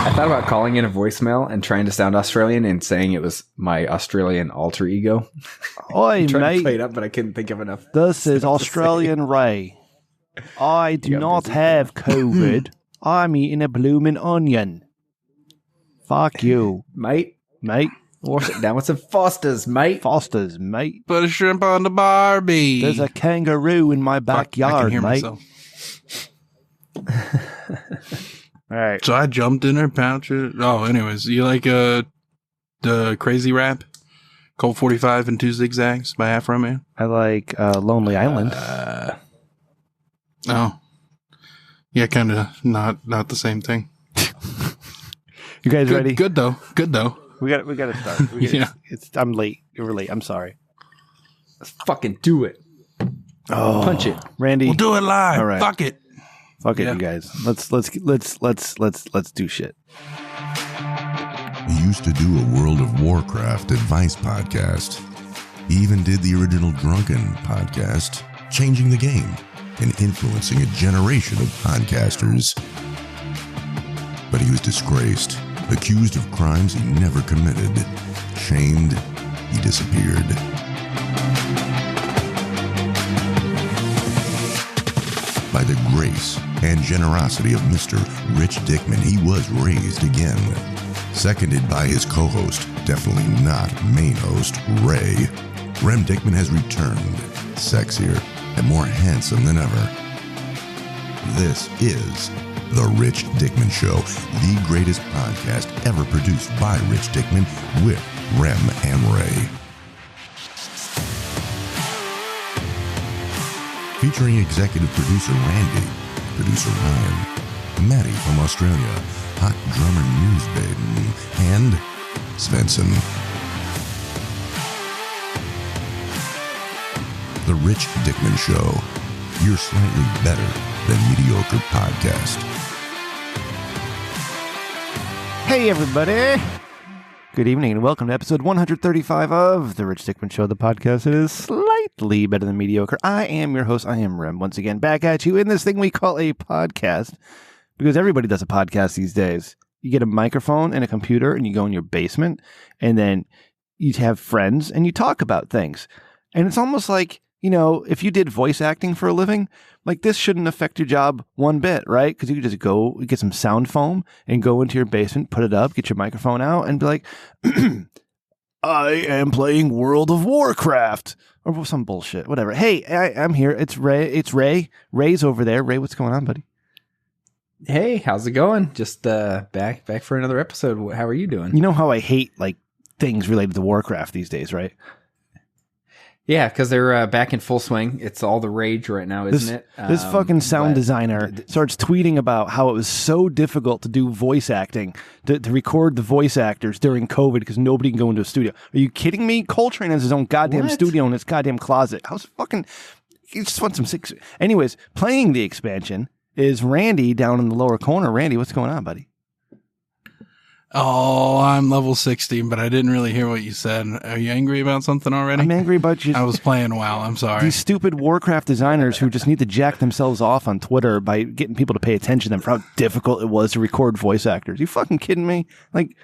I thought about calling in a voicemail and trying to sound Australian and saying it was my Australian alter ego. Oi, Trying to play it mate. up, but I couldn't think of enough. This is Australian Ray. I do got not busy. have COVID. I'm eating a bloomin' onion. Fuck you, Mate, mate. wash it down with some Fosters, mate. Foster's, mate. Put a shrimp on the Barbie. There's a kangaroo in my Fuck, I can backyard, hear mate. myself. All right. So I jumped in her pouch. Oh, anyways, you like the crazy rap? Colt 45 and 2 Zigzags by Afro Man? I like Lonely Island. Oh. Yeah, kind of not the same thing. You guys ready? Good though. Good though. We got to start. Yeah. I'm late. We're late. I'm sorry. Let's fucking do it. Oh, Punch it. Randy. We'll do it live. All right. Fuck it. Fuck it, Yeah. you guys. Let's do shit. He used to do a World of Warcraft advice podcast. He even did the original Drunken podcast, changing the game and influencing a generation of podcasters. But he was disgraced, accused of crimes he never committed, shamed, he disappeared. By the grace and generosity of Mr. Rich Dickman, he was raised again. Seconded by his co-host, definitely not main host, Ray, Rem Dickman has returned, sexier and more handsome than ever. This is The Rich Dickman Show, the greatest podcast ever produced by Rich Dickman with Rem and Ray. Featuring executive producer Randy, producer Ryan, Maddie from Australia, hot drummer Newsbaden, and Svensson. The Rich Dickman Show, your slightly better than mediocre podcast. Hey, everybody. Good evening and welcome to episode 135 of The Rich Dickman Show, the podcast that is slightly better than mediocre. I am your host. I am Rem. Once again, back at you in this thing we call a podcast, because everybody does a podcast these days. You get a microphone and a computer and you go in your basement and then you have friends and you talk about things. And it's almost like, you know, if you did voice acting for a living, like this shouldn't affect your job one bit, right? Because you could just go get some sound foam and go into your basement, put it up, get your microphone out and be like, I am playing World of Warcraft or some bullshit, whatever. Hey, I'm here. It's Ray. It's Ray. Ray's over there. Ray, what's going on, buddy? Hey, how's it going? Just back for another episode. How are you doing? You know how I hate like things related to Warcraft these days, right? Yeah, because they're back in full swing. It's all the rage right now, isn't it? This fucking sound but- designer starts tweeting about how it was so difficult to do voice acting, to record the voice actors during COVID because nobody can go into a studio. Are you kidding me? Coltrane has his own goddamn What? studio in his goddamn closet. How's fucking... You just want some six... Anyways, playing the expansion is Randy down in the lower corner. Randy, what's going on, buddy? Oh, I'm level 60, but I didn't really hear what you said. Are you angry about something already? I'm angry about you. I was playing WoW. I'm sorry. These stupid Warcraft designers who just need to jack themselves off on Twitter by getting people to pay attention to them for how difficult it was to record voice actors. You fucking kidding me? Like,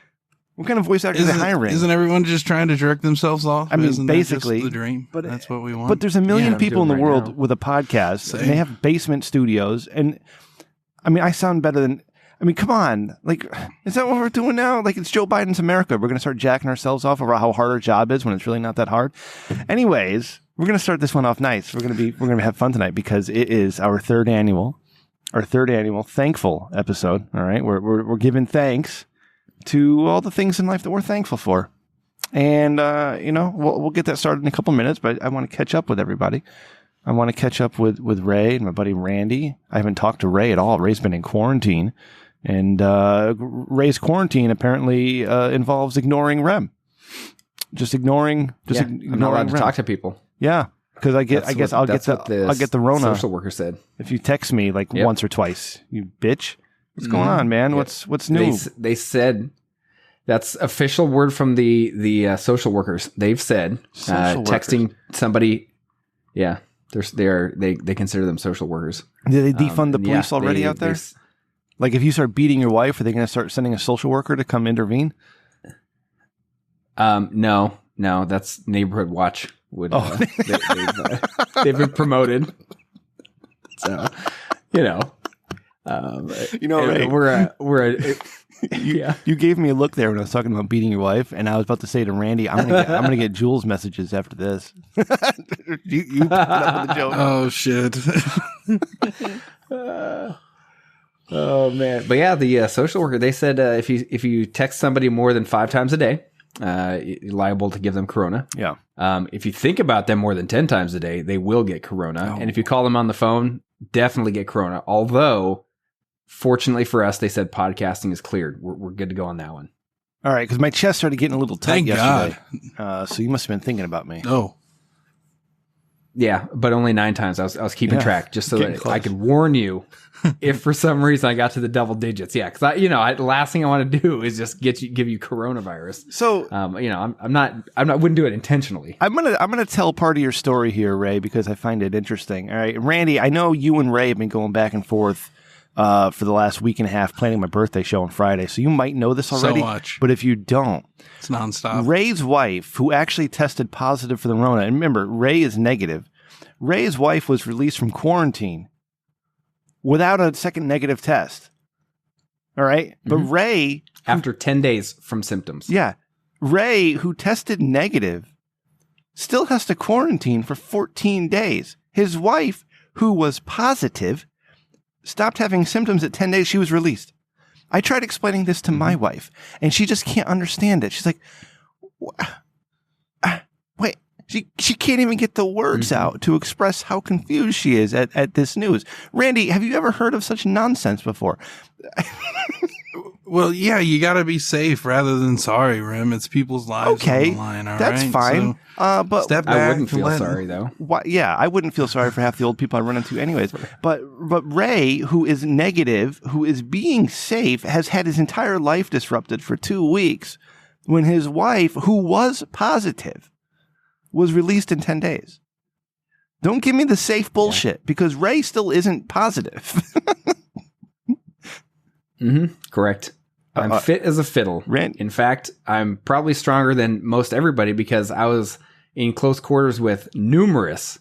what kind of voice actors are they hiring? Isn't everyone just trying to jerk themselves off? I mean, Isn't that basically, just the dream. but- That's what we want. But there's a million I'm people in the doing right world now. with a podcast, Same. and they have basement studios. And I mean, I sound better than. I mean, come on. Like, is that what we're doing now? Like, it's Joe Biden's America. We're going to start jacking ourselves off over how hard our job is when it's really not that hard. Anyways, we're going to start this one off nice. We're going to have fun tonight because it is our third annual thankful episode. All right, we're giving thanks to all the things in life that we're thankful for. And, you know, we'll get that started in a couple minutes, but I want to catch up with everybody. I want to catch up with Ray and my buddy Randy. I haven't talked to Ray at all. Ray's been in quarantine. And Ray's quarantine apparently involves ignoring Rem. Just ignoring I'm not allowed to Rem. talk to people. Yeah, because I'll get That's what the Rona social worker said. if you text me like Yep. once or twice. You bitch. What's going on, man? Yep. What's new? They said that's official word from the social workers. They've said Social texting somebody. Yeah, they consider them social workers. Did they defund the Yeah, police already they- out there? Like if you start beating your wife, are they going to start sending a social worker to come intervene? No, that's Neighborhood Watch. They've been promoted. So, Ray, You gave me a look there when I was talking about beating your wife, and I was about to say to Randy, I'm gonna get Jules messages after this. you put up with the joke. Oh shit. Oh man, but yeah, the social worker, they said if you text somebody more than 5 times a day, you're liable to give them corona. Yeah. If you think about them more than 10 times a day, they will get corona. Oh. And if you call them on the phone, definitely get corona. Although, fortunately for us, they said podcasting is cleared. We're good to go on that one. All right, because my chest started getting a little tight Thank yesterday. So you must have been thinking about me. Oh. Yeah, but only 9 times. I was keeping track just so that I could warn you if for some reason I got to the double digits. Yeah, because the last thing I want to do is just give you coronavirus. So wouldn't do it intentionally. I'm gonna tell part of your story here, Ray, because I find it interesting. All right, Randy, I know you and Ray have been going back and forth for the last week and a half planning my birthday show on Friday, so you might know this already. So much. But if you don't, it's nonstop. Ray's wife, who actually tested positive for the Rona, and remember, Ray is negative. Ray's wife was released from quarantine without a second negative test. All right? Mm-hmm. But Ray... After 10 days from symptoms. Yeah. Ray, who tested negative, still has to quarantine for 14 days. His wife, who was positive, stopped having symptoms at 10 days. She was released. I tried explaining this to my wife, and she just can't understand it. She's like, wait. She can't even get the words out to express how confused she is at this news. Randy, have you ever heard of such nonsense before? Well, yeah, you got to be safe rather than sorry, Rim. It's people's lives on the line, all that's right? fine. But step back. I wouldn't feel sorry, though. I wouldn't feel sorry for half the old people I run into anyways. But Ray, who is negative, who is being safe, has had his entire life disrupted for 2 weeks when his wife, who was positive, was released in 10 days. Don't give me the safe bullshit because Ray still isn't positive. Correct. I'm fit as a fiddle. In fact, I'm probably stronger than most everybody because I was in close quarters with numerous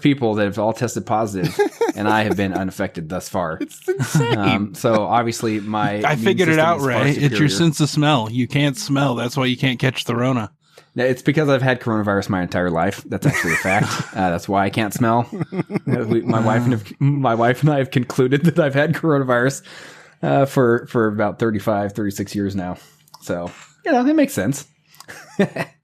people that have all tested positive, and I have been unaffected thus far. It's insane. So obviously I figured it out, Ray. It's your sense of smell. You can't smell. That's why you can't catch the Rona. It's because I've had coronavirus my entire life. That's actually a fact. That's why I can't smell. My wife and I have concluded that I've had coronavirus for about 36 years now. So, that makes sense.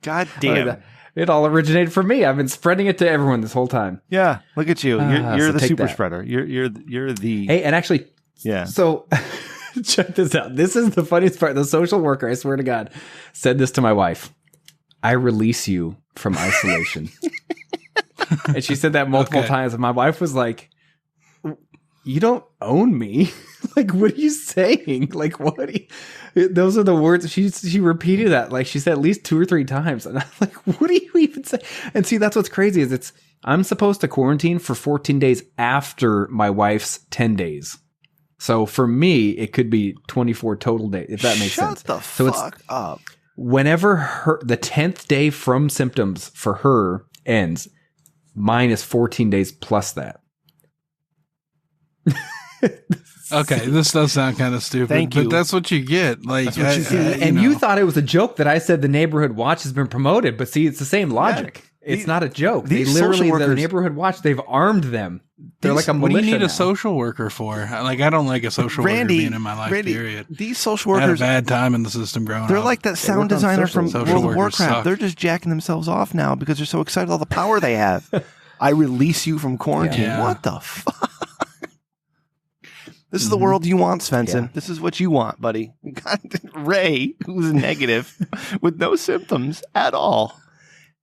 God damn. It all originated from me. I've been spreading it to everyone this whole time. Yeah, look at you. You're so the super that. spreader. You're the... Hey, and actually, yeah. So check this out. This is the funniest part. The social worker, I swear to God, said this to my wife. I release you from isolation. And she said that multiple times. And my wife was like, you don't own me. Like, what are you saying? Like, what? Those are the words. She repeated that. Like, she said at least 2 or 3 times. And I'm like, what do you even say? And see, that's what's crazy is I'm supposed to quarantine for 14 days after my wife's 10 days. So for me, it could be 24 total days, if that makes sense. Shut the fuck up. Whenever the 10th day from symptoms for her ends, mine is 14 days plus that. Okay, this does sound kind of stupid, Thank you. but that's what you get. Like, You thought it was a joke that I said the Neighborhood Watch has been promoted, but see, it's the same logic. Yeah, it's not a joke. They literally, the Neighborhood Watch, they've armed them. They're like a militia. What do you need now. a social worker for? Like, I don't like a social worker being in my life, period. These social workers... I had a bad time in the system growing up. They're like that sound designer from World of Warcraft. Suck. They're just jacking themselves off now because they're so excited all the power they have. I release you from quarantine. Yeah. What the fuck? This is the world you want, Svensson. Yeah. This is what you want, buddy. You got Ray, who's negative with no symptoms at all.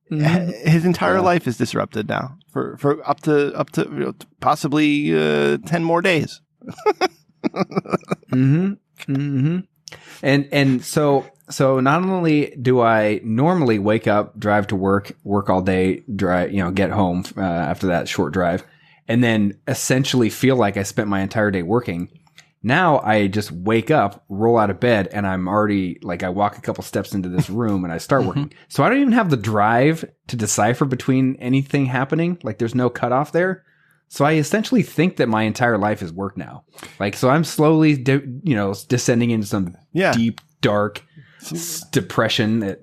Mm-hmm. His entire life is disrupted now for up to possibly 10 more days. And so not only do I normally wake up, drive to work all day, get home after that short drive, and then essentially feel like I spent my entire day working. Now I just wake up, roll out of bed, and I'm already like, I walk a couple steps into this room and I start working. So I don't even have the drive to decipher between anything happening. Like there's no cutoff there. So I essentially think that my entire life is work now. Like, so I'm slowly, descending into some deep, dark depression that,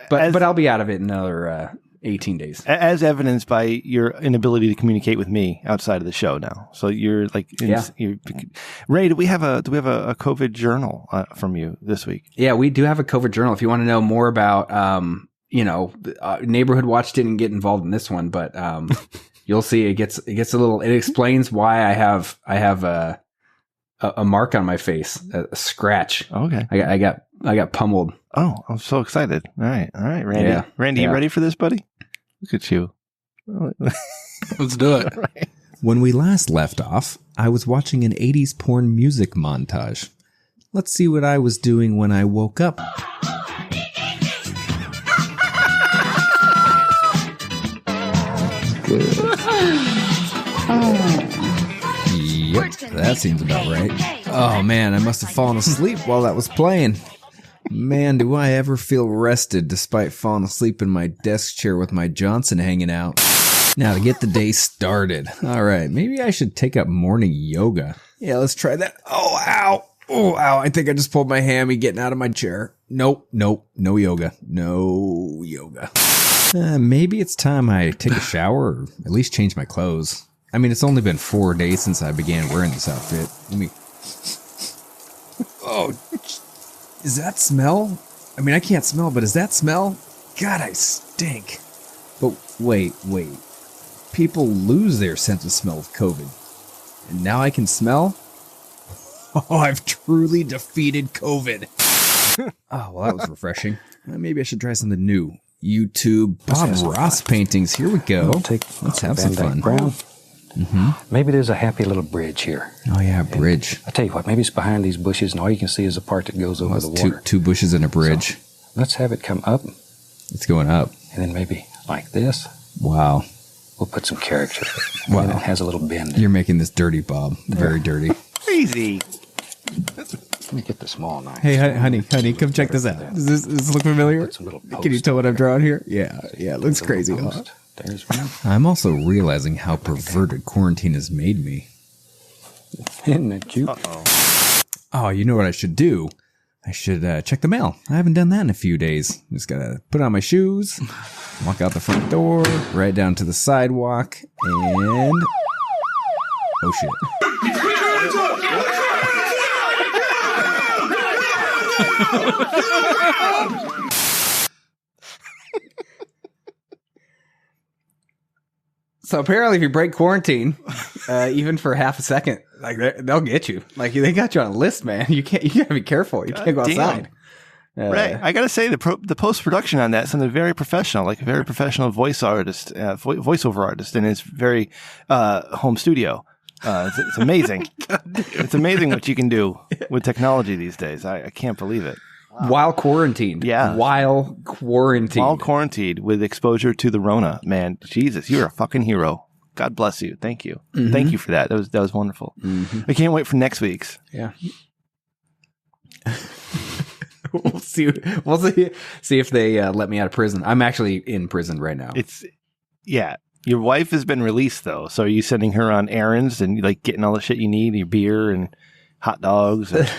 but I'll be out of it in another 18 days. As evidenced by your inability to communicate with me outside of the show now. So you're like, Ray, do we have a COVID journal from you this week? Yeah, we do have a COVID journal. If you want to know more about, Neighborhood Watch didn't get involved in this one, but you'll see it gets a little. It explains why I have a mark on my face, a scratch. Okay, I got pummeled. Oh, I'm so excited! All right, Randy. Yeah. Randy, you ready for this, buddy? Look at you. Let's do it. Right. When we last left off, I was watching an 80s porn music montage. Let's see what I was doing when I woke up. Yep, that seems about right. Oh man, I must have fallen asleep while that was playing. Man, do I ever feel rested despite falling asleep in my desk chair with my Johnson hanging out. Now to get the day started. All right, maybe I should take up morning yoga. Yeah, let's try that. Oh, ow. Oh, ow. I think I just pulled my hammy getting out of my chair. Nope. No yoga. No yoga. Maybe it's time I take a shower or at least change my clothes. I mean, it's only been 4 days since I began wearing this outfit. Let me... Oh, is that smell? I mean, I can't smell, but is that smell? God, I stink. But wait. People lose their sense of smell with COVID. And now I can smell? Oh, I've truly defeated COVID. Oh, well, that was refreshing. Maybe I should try something new. YouTube Bob Ross paintings. Here we go. Let's have some fun. Brown. Maybe there's a happy little bridge here. Oh, yeah, a bridge. I tell you what, maybe it's behind these bushes, and all you can see is the part that goes over the water. Two bushes and a bridge. So, let's have it come up. It's going up. And then maybe like this. Wow. We'll put some character. Wow. And it has a little bend. You're making this dirty, Bob. Very dirty. Crazy. Let me get the small knife. Hey, honey, come check this out. Does this look familiar? Can you tell what I'm drawing here? Yeah, it looks crazy. There's one. I'm also realizing how perverted quarantine has made me. Isn't that cute? Oh, you know what I should do? I should check the mail. I haven't done that in a few days. Just gotta put on my shoes, walk out the front door, right down to the sidewalk, and... Oh, shit. So apparently, if you break quarantine, even for half a second, like they'll get you. Like they got you on a list, man. You gotta be careful. You can't go outside. Right. I gotta say the post production on that sounded very professional, like a very professional voiceover artist in his very home studio. It's amazing. It's amazing what you can do with technology these days. I can't believe it. Wow. While quarantined. Yeah. While quarantined with exposure to the Rona. Man, Jesus, you're a fucking hero. God bless you. Thank you. Mm-hmm. Thank you for that. That was wonderful. Mm-hmm. I can't wait for next week's. Yeah. We'll see if they let me out of prison. I'm actually in prison right now. Your wife has been released though, so are you sending her on errands and like getting all the shit you need, your beer and hot dogs and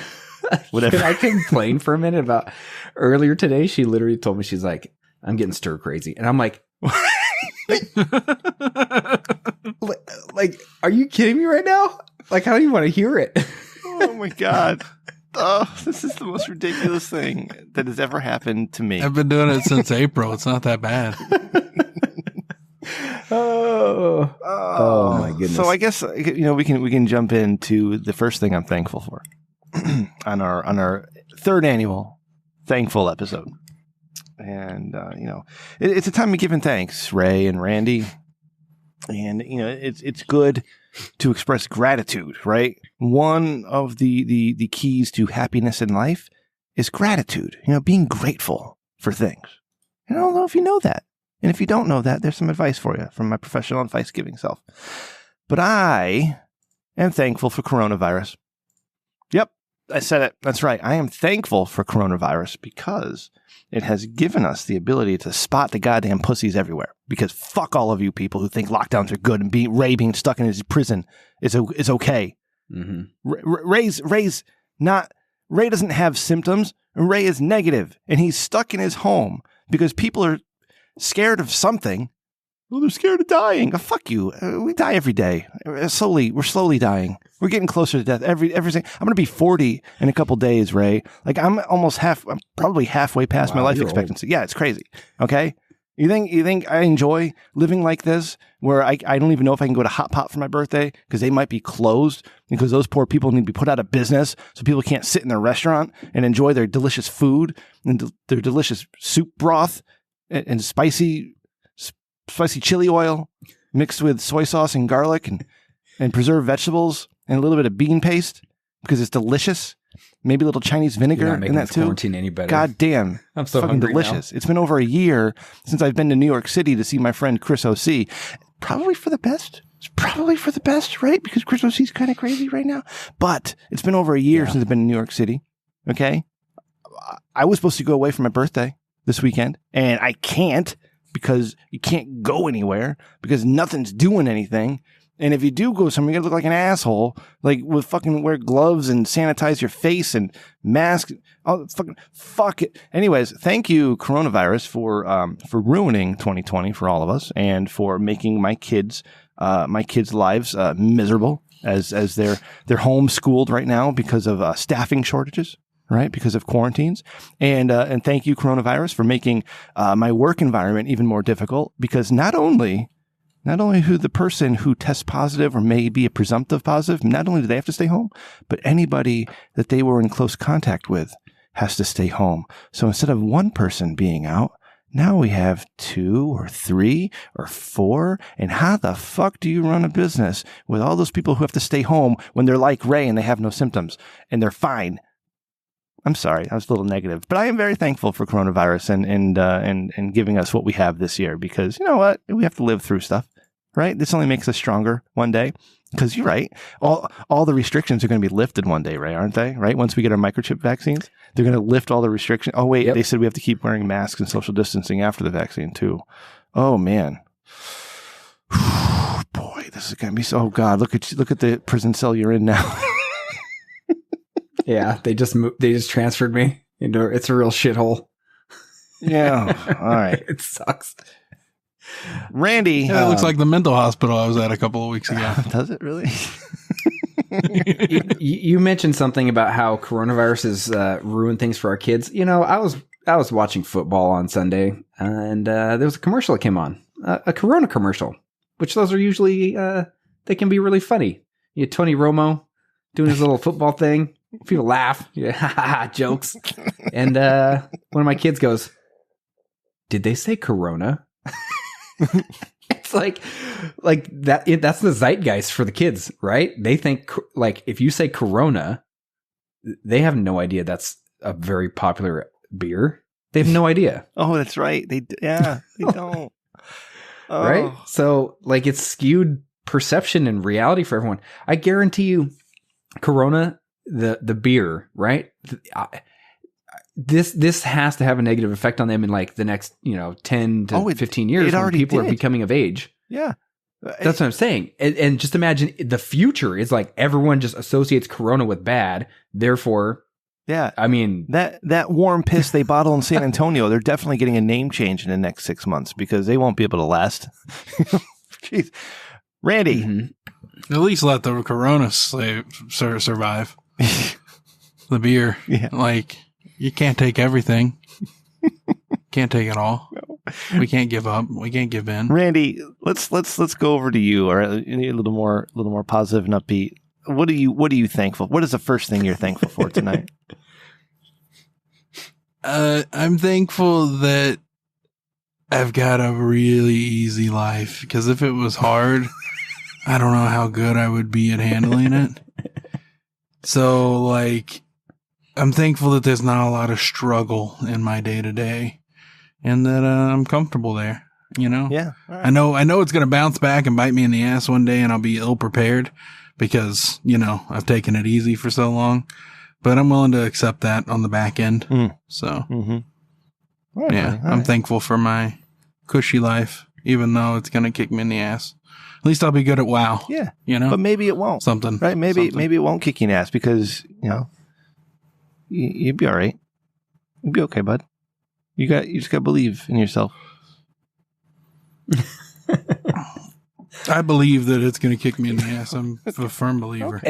whatever? Can I complain for a minute about earlier today? She literally told me, she's like, I'm getting stir crazy, and I'm like, like, are you kidding me right now? Like, I don't even want to hear it. Oh my God. Oh, this is the most ridiculous thing that has ever happened to me. I've been doing it since April. It's not that bad. Oh my goodness. So I guess we can jump into the first thing I'm thankful for on our third annual thankful episode. And it's a time of giving thanks, Ray and Randy. And it's good to express gratitude, right? One of the keys to happiness in life is gratitude. Being grateful for things. And I don't know if you know that. And if you don't know that, there's some advice for you from my professional advice-giving self. But I am thankful for coronavirus. I said it. That's right. I am thankful for coronavirus because it has given us the ability to spot the goddamn pussies everywhere. Because fuck all of you people who think lockdowns are good and Ray being stuck in his prison is okay. Mm-hmm. Ray doesn't have symptoms. Ray is negative, and he's stuck in his home because people are scared of something. Well, they're scared of dying. Oh, fuck you. We die every day. We're slowly dying. We're getting closer to death every second. I'm going to be 40 in a couple days, Ray. Like I'm probably halfway past my life expectancy. Yeah, it's crazy. Okay. You think I enjoy living like this where I don't even know if I can go to Hot Pot for my birthday because they might be closed because those poor people need to be put out of business so people can't sit in their restaurant and enjoy their delicious food and their delicious soup broth and spicy chili oil mixed with soy sauce and garlic and preserved vegetables and a little bit of bean paste because it's delicious. Maybe a little Chinese vinegar in that too. Quarantine any better? God damn. I'm so fucking hungry delicious. now. It's been over a year since I've been to New York City to see my friend Chris O.C. Probably for the best. It's probably for the best, right? Because Chris O.C. is kind of crazy right now. But it's been over a year since I've been in New York City. Okay? I was supposed to go away for my birthday this weekend, and I can't because you can't go anywhere because nothing's doing anything. And if you do go somewhere, you gotta look like an asshole, like with fucking wear gloves and sanitize your face and mask. Oh, fuck it. Anyways, thank you, coronavirus, for ruining 2020 for all of us and for making my kids' lives miserable as they're homeschooled right now because of staffing shortages. Right, because of quarantines, and thank you, coronavirus, for making my work environment even more difficult. Because not only who the person who tests positive or may be a presumptive positive, not only do they have to stay home, but anybody that they were in close contact with has to stay home. So instead of one person being out, now we have 2 or 3 or 4. And how the fuck do you run a business with all those people who have to stay home when they're like Ray and they have no symptoms and they're fine? I'm sorry, I was a little negative, but I am very thankful for coronavirus and giving us what we have this year because you know what? We have to live through stuff, right? This only makes us stronger one day because you're right. All the restrictions are going to be lifted one day, Ray, aren't they? Right? Once we get our microchip vaccines, they're going to lift all the restrictions. Oh, wait, They said we have to keep wearing masks and social distancing after the vaccine too. Oh, man. Boy, this is going to be so, oh God, look at the prison cell you're in now. Yeah, they just transferred me into it's a real shithole. Yeah, all right. It sucks. Randy, it looks like the mental hospital I was at a couple of weeks ago. Does it really? you mentioned something about how coronavirus has ruined things for our kids. You know, I was watching football on Sunday, and there was a commercial that came on, a Corona commercial, which those are usually they can be really funny. You had Tony Romo doing his little football thing. People laugh, jokes. And one of my kids goes, "Did they say Corona?" It's like that. That's the zeitgeist for the kids, right? They think like if you say Corona, they have no idea that's a very popular beer. They have no idea. Oh, that's right. They don't. Oh. Right? So like it's skewed perception and reality for everyone. I guarantee you, Corona. The beer, right? This has to have a negative effect on them in like the next 10 to 15 years when people are becoming of age. Yeah, that's what I'm saying. And just imagine the future is like everyone just associates Corona with bad. Therefore, yeah, I mean that warm piss they bottle in San Antonio, they're definitely getting a name change in the next 6 months because they won't be able to last. Jeez, Randy, At least let the Corona survive. The beer, like you can't take everything. Can't take it all. No. We can't give up. We can't give in. Randy, let's go over to you, or a little more positive and upbeat. What are you thankful? What is the first thing you're thankful for tonight? I'm thankful that I've got a really easy life because if it was hard, I don't know how good I would be at handling it. So, like, I'm thankful that there's not a lot of struggle in my day to day, and that I'm comfortable there. You know, yeah. Right. I know it's gonna bounce back and bite me in the ass one day, and I'll be ill prepared because I've taken it easy for so long. but I'm willing to accept that on the back end. Mm. So, Right, yeah, buddy. All I'm right. thankful for my cushy life, even though it's going to kick me in the ass. At least I'll be good at WoW. Yeah, You know? but maybe it won't. Something. Right? Maybe Something. it won't kick you in the ass because you'd be all right. You'd be okay, bud. You just got to believe in yourself. I believe that it's going to kick me in the ass. I'm a firm believer.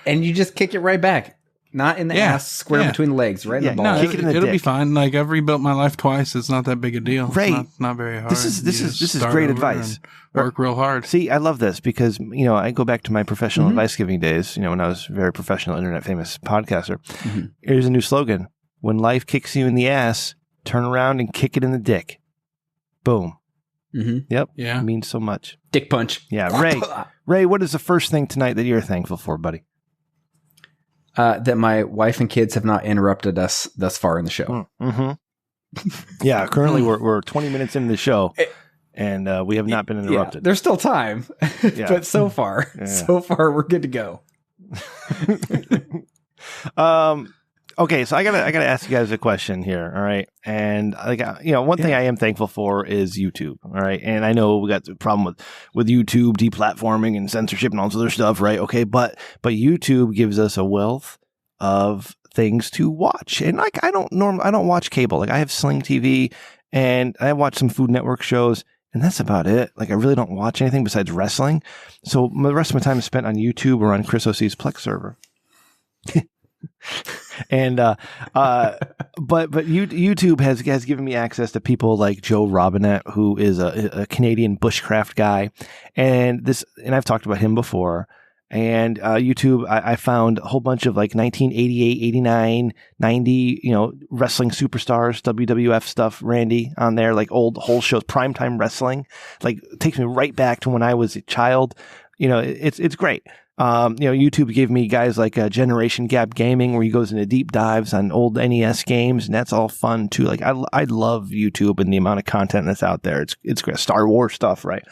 And you just kick it right back. Not in the Yeah, ass, square yeah. between the legs, right Yeah, in the No, balls. kick it in the it'll be dick. fine. Like I've rebuilt my life twice. It's not that big a deal. Ray, It's not very hard. this is You just start great over advice. and Work real hard. See, I love this because, I go back to my professional advice giving days, when I was a very professional, internet famous podcaster. Here's a new slogan. When life kicks you in the ass, turn around and kick it in the dick. Boom. Mm-hmm. Yep. Yeah. It means so much. Dick punch. Yeah. Ray, what is the first thing tonight that you're thankful for, buddy? That my wife and kids have not interrupted us thus far in the show. Mm-hmm. Yeah. Currently, we're 20 minutes into the show, and we have not been Yeah, interrupted. there's still time, Yeah. but so far, we're good to go. Okay, so I gotta ask you guys a question here, all right? And one thing I am thankful for is YouTube, all right? And I know we got the problem with YouTube deplatforming and censorship and all this other stuff, right? Okay, but YouTube gives us a wealth of things to watch, and I don't watch cable. Like I have Sling TV, and I watch some Food Network shows. And that's about it. Like, I really don't watch anything besides wrestling. So the rest of my time is spent on YouTube or on Chris OC's Plex server. And but YouTube has given me access to people like Joe Robinette, who is a Canadian bushcraft guy, and I've talked about him before. And YouTube, I found a whole bunch of like 1988, 89, 90, wrestling superstars, WWF stuff, Randy, on there, like old whole shows, primetime wrestling. Like, it takes me right back to when I was a child. It's great. YouTube gave me guys like Generation Gap Gaming, where he goes into deep dives on old NES games, and that's all fun too. Like I love YouTube and the amount of content that's out there. It's great. Star Wars stuff, right?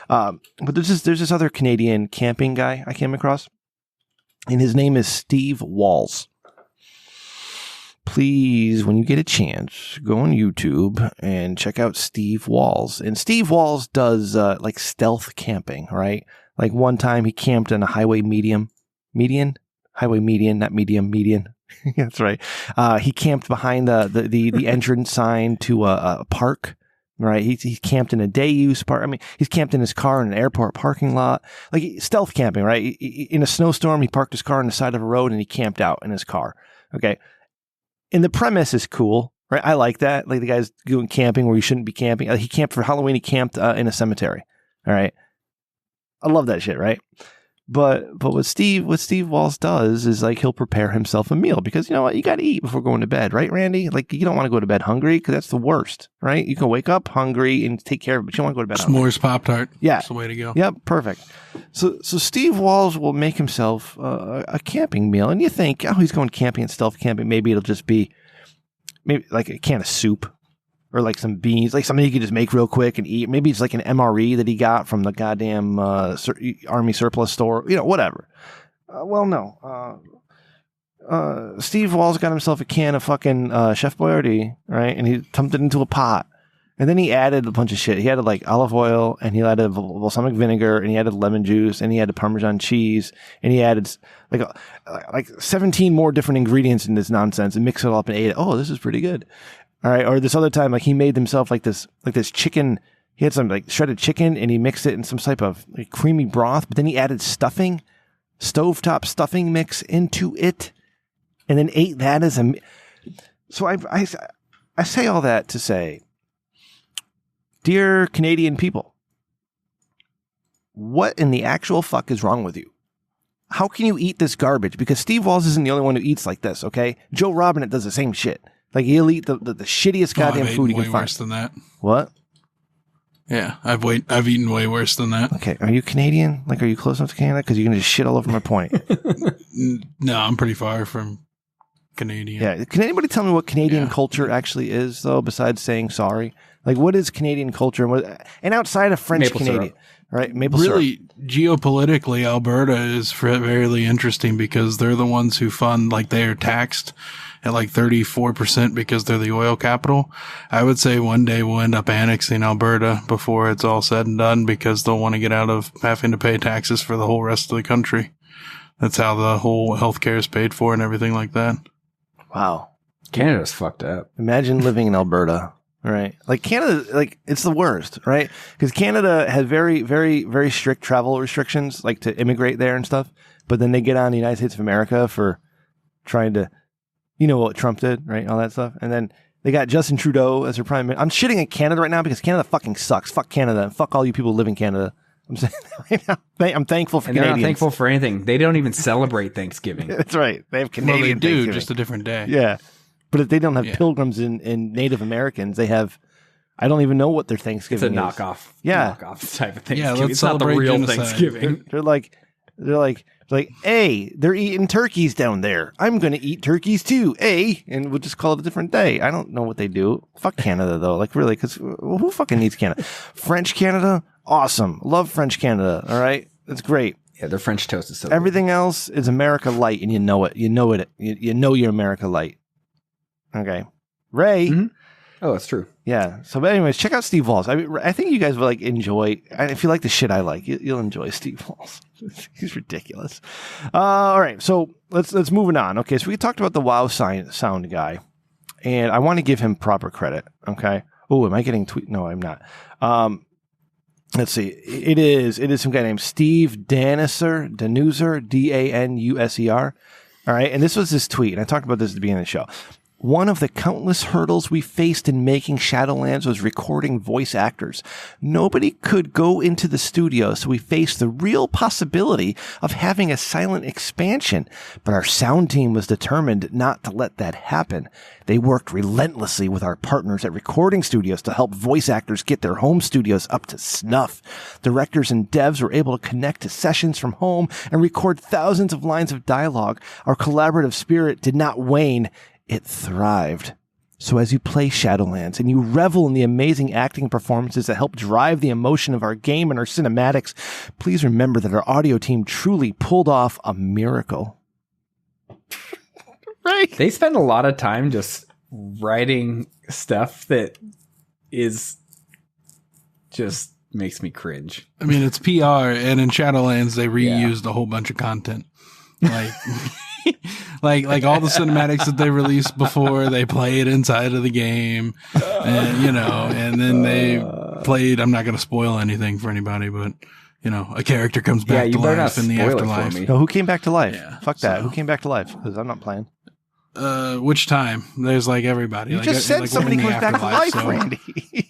But there's this other Canadian camping guy I came across, and his name is Steve Walls. Please, when you get a chance, go on YouTube and check out Steve Walls. And Steve Walls does like stealth camping, right? Like one time he camped on a highway median. That's right. He camped behind the entrance sign to a park. Right. He camped in a day use park. I mean, he's camped in his car in an airport parking lot, like stealth camping, right? In a snowstorm, he parked his car on the side of a road and he camped out in his car. Okay. And the premise is cool, right? I like that. Like the guy's doing camping where you shouldn't be camping. He camped for Halloween. He camped in a cemetery. All right. I love that shit, right? But what Steve Walls does is like he'll prepare himself a meal because you know what, you got to eat before going to bed, right, Randy? Like you don't want to go to bed hungry because that's the worst, right? You can wake up hungry and take care of it, but you don't want to go to bed hungry. S'mores Pop-Tart. Yeah. That's the way to go. Yep, perfect. So Steve Walls will make himself a camping meal, and you think, oh, he's going camping and stealth camping. Maybe it'll just be maybe like a can of soup. Or like some beans, like something you could just make real quick and eat. Maybe it's like an MRE that he got from the goddamn Army surplus store, whatever. Well, no. Steve Walls got himself a can of fucking Chef Boyardee, right? And he dumped it into a pot. And then he added a bunch of shit. He added like olive oil, and he added balsamic vinegar, and he added lemon juice, and he added Parmesan cheese, and he added like 17 more different ingredients in this nonsense and mixed it all up and ate it. Oh, this is pretty good. All right. Or this other time, like he made himself like this chicken. He had some like shredded chicken and he mixed it in some type of like creamy broth, but then he added stovetop stuffing mix into it and then ate that as a. So I say all that to say, dear Canadian people, what in the actual fuck is wrong with you? How can you eat this garbage? Because Steve Walls isn't the only one who eats like this. Okay. Joe Robinette does the same shit. Like he'll eat the shittiest goddamn food you can find. Worse than that. What? Yeah, I've eaten way worse than that. Okay, are you Canadian? Like, are you close enough to Canada? Because you're gonna just shit all over my point. No, I'm pretty far from Canadian. Yeah, can anybody tell me what Canadian culture actually is, though? Besides saying sorry, like what is Canadian culture? And outside of French Maple Canadian, syrup. right? Maple really, geopolitically, Alberta is fairly interesting because they're the ones who fund, like, they are taxed at like 34% because they're the oil capital. I would say one day we'll end up annexing Alberta before it's all said and done because they'll want to get out of having to pay taxes for the whole rest of the country. That's how the whole healthcare is paid for and everything like that. Wow. Canada's fucked up. Imagine living in Alberta, right? Like Canada, like it's the worst, right? Because Canada has very, very, very strict travel restrictions, like to immigrate there and stuff. But then they get on the United States of America for trying to, you know what Trump did, right? All that stuff. And then they got Justin Trudeau as their prime minister. I'm shitting at Canada right now because Canada fucking sucks. Fuck Canada and fuck all you people who live in Canada. I'm saying that right now. I'm thankful for And they're Canadians. not thankful for anything. They don't even celebrate Thanksgiving. That's right. They have Well, they Canadian do, Thanksgiving. just a different day. Yeah. But if they don't have Yeah. pilgrims and Native Americans, they have, I don't even know what their It's Thanksgiving a is. knockoff. Yeah. Knockoff type of Yeah, Thanksgiving. let's It's not the celebrate real genocide. Thanksgiving. They're like, hey, they're eating turkeys down there. I'm going to eat turkeys too, and we'll just call it a different day. I don't know what they do. Fuck Canada, though. Like, really, because who fucking needs Canada? French Canada, awesome. Love French Canada, all right? It's great. Yeah, their French toast is so good. Everything else is America light, and you know it. You know it. You know you're America light. Okay. Ray. Mhm. Oh, it's true. Yeah. So, but anyways, check out Steve Walls. I mean, I think you guys will like enjoy. If you like the shit I like, you'll enjoy Steve Walls. He's ridiculous. All right. So let's moving on. Okay. So we talked about the WoW sound guy, and I want to give him proper credit. Okay. Oh, am I getting tweet? No, I'm not. Let's see. It is some guy named Steve Danuser, Danuser. All right. And this was his tweet, and I talked about this at the beginning of the show. One of the countless hurdles we faced in making Shadowlands was recording voice actors. Nobody could go into the studio, so we faced the real possibility of having a silent expansion. But our sound team was determined not to let that happen. They worked relentlessly with our partners at recording studios to help voice actors get their home studios up to snuff. Directors and devs were able to connect to sessions from home and record thousands of lines of dialogue. Our collaborative spirit did not wane. It thrived. So as you play Shadowlands and you revel in the amazing acting performances that help drive the emotion of our game and our cinematics, please remember that our audio team truly pulled off a miracle. Right? They spend a lot of time just writing stuff that is just makes me cringe. I mean, it's PR, and in Shadowlands, they reused a whole bunch of content. Like all the cinematics that they released before, they played inside of the game, and and then they played. I'm not going to spoil anything for anybody, but a character comes back to life in the afterlife. No, who came back to life? Yeah, Fuck that. Who came back to life? Because I'm not playing. Which time? There's like everybody. You like, just said like somebody in the comes back to afterlife, life, so- Randy.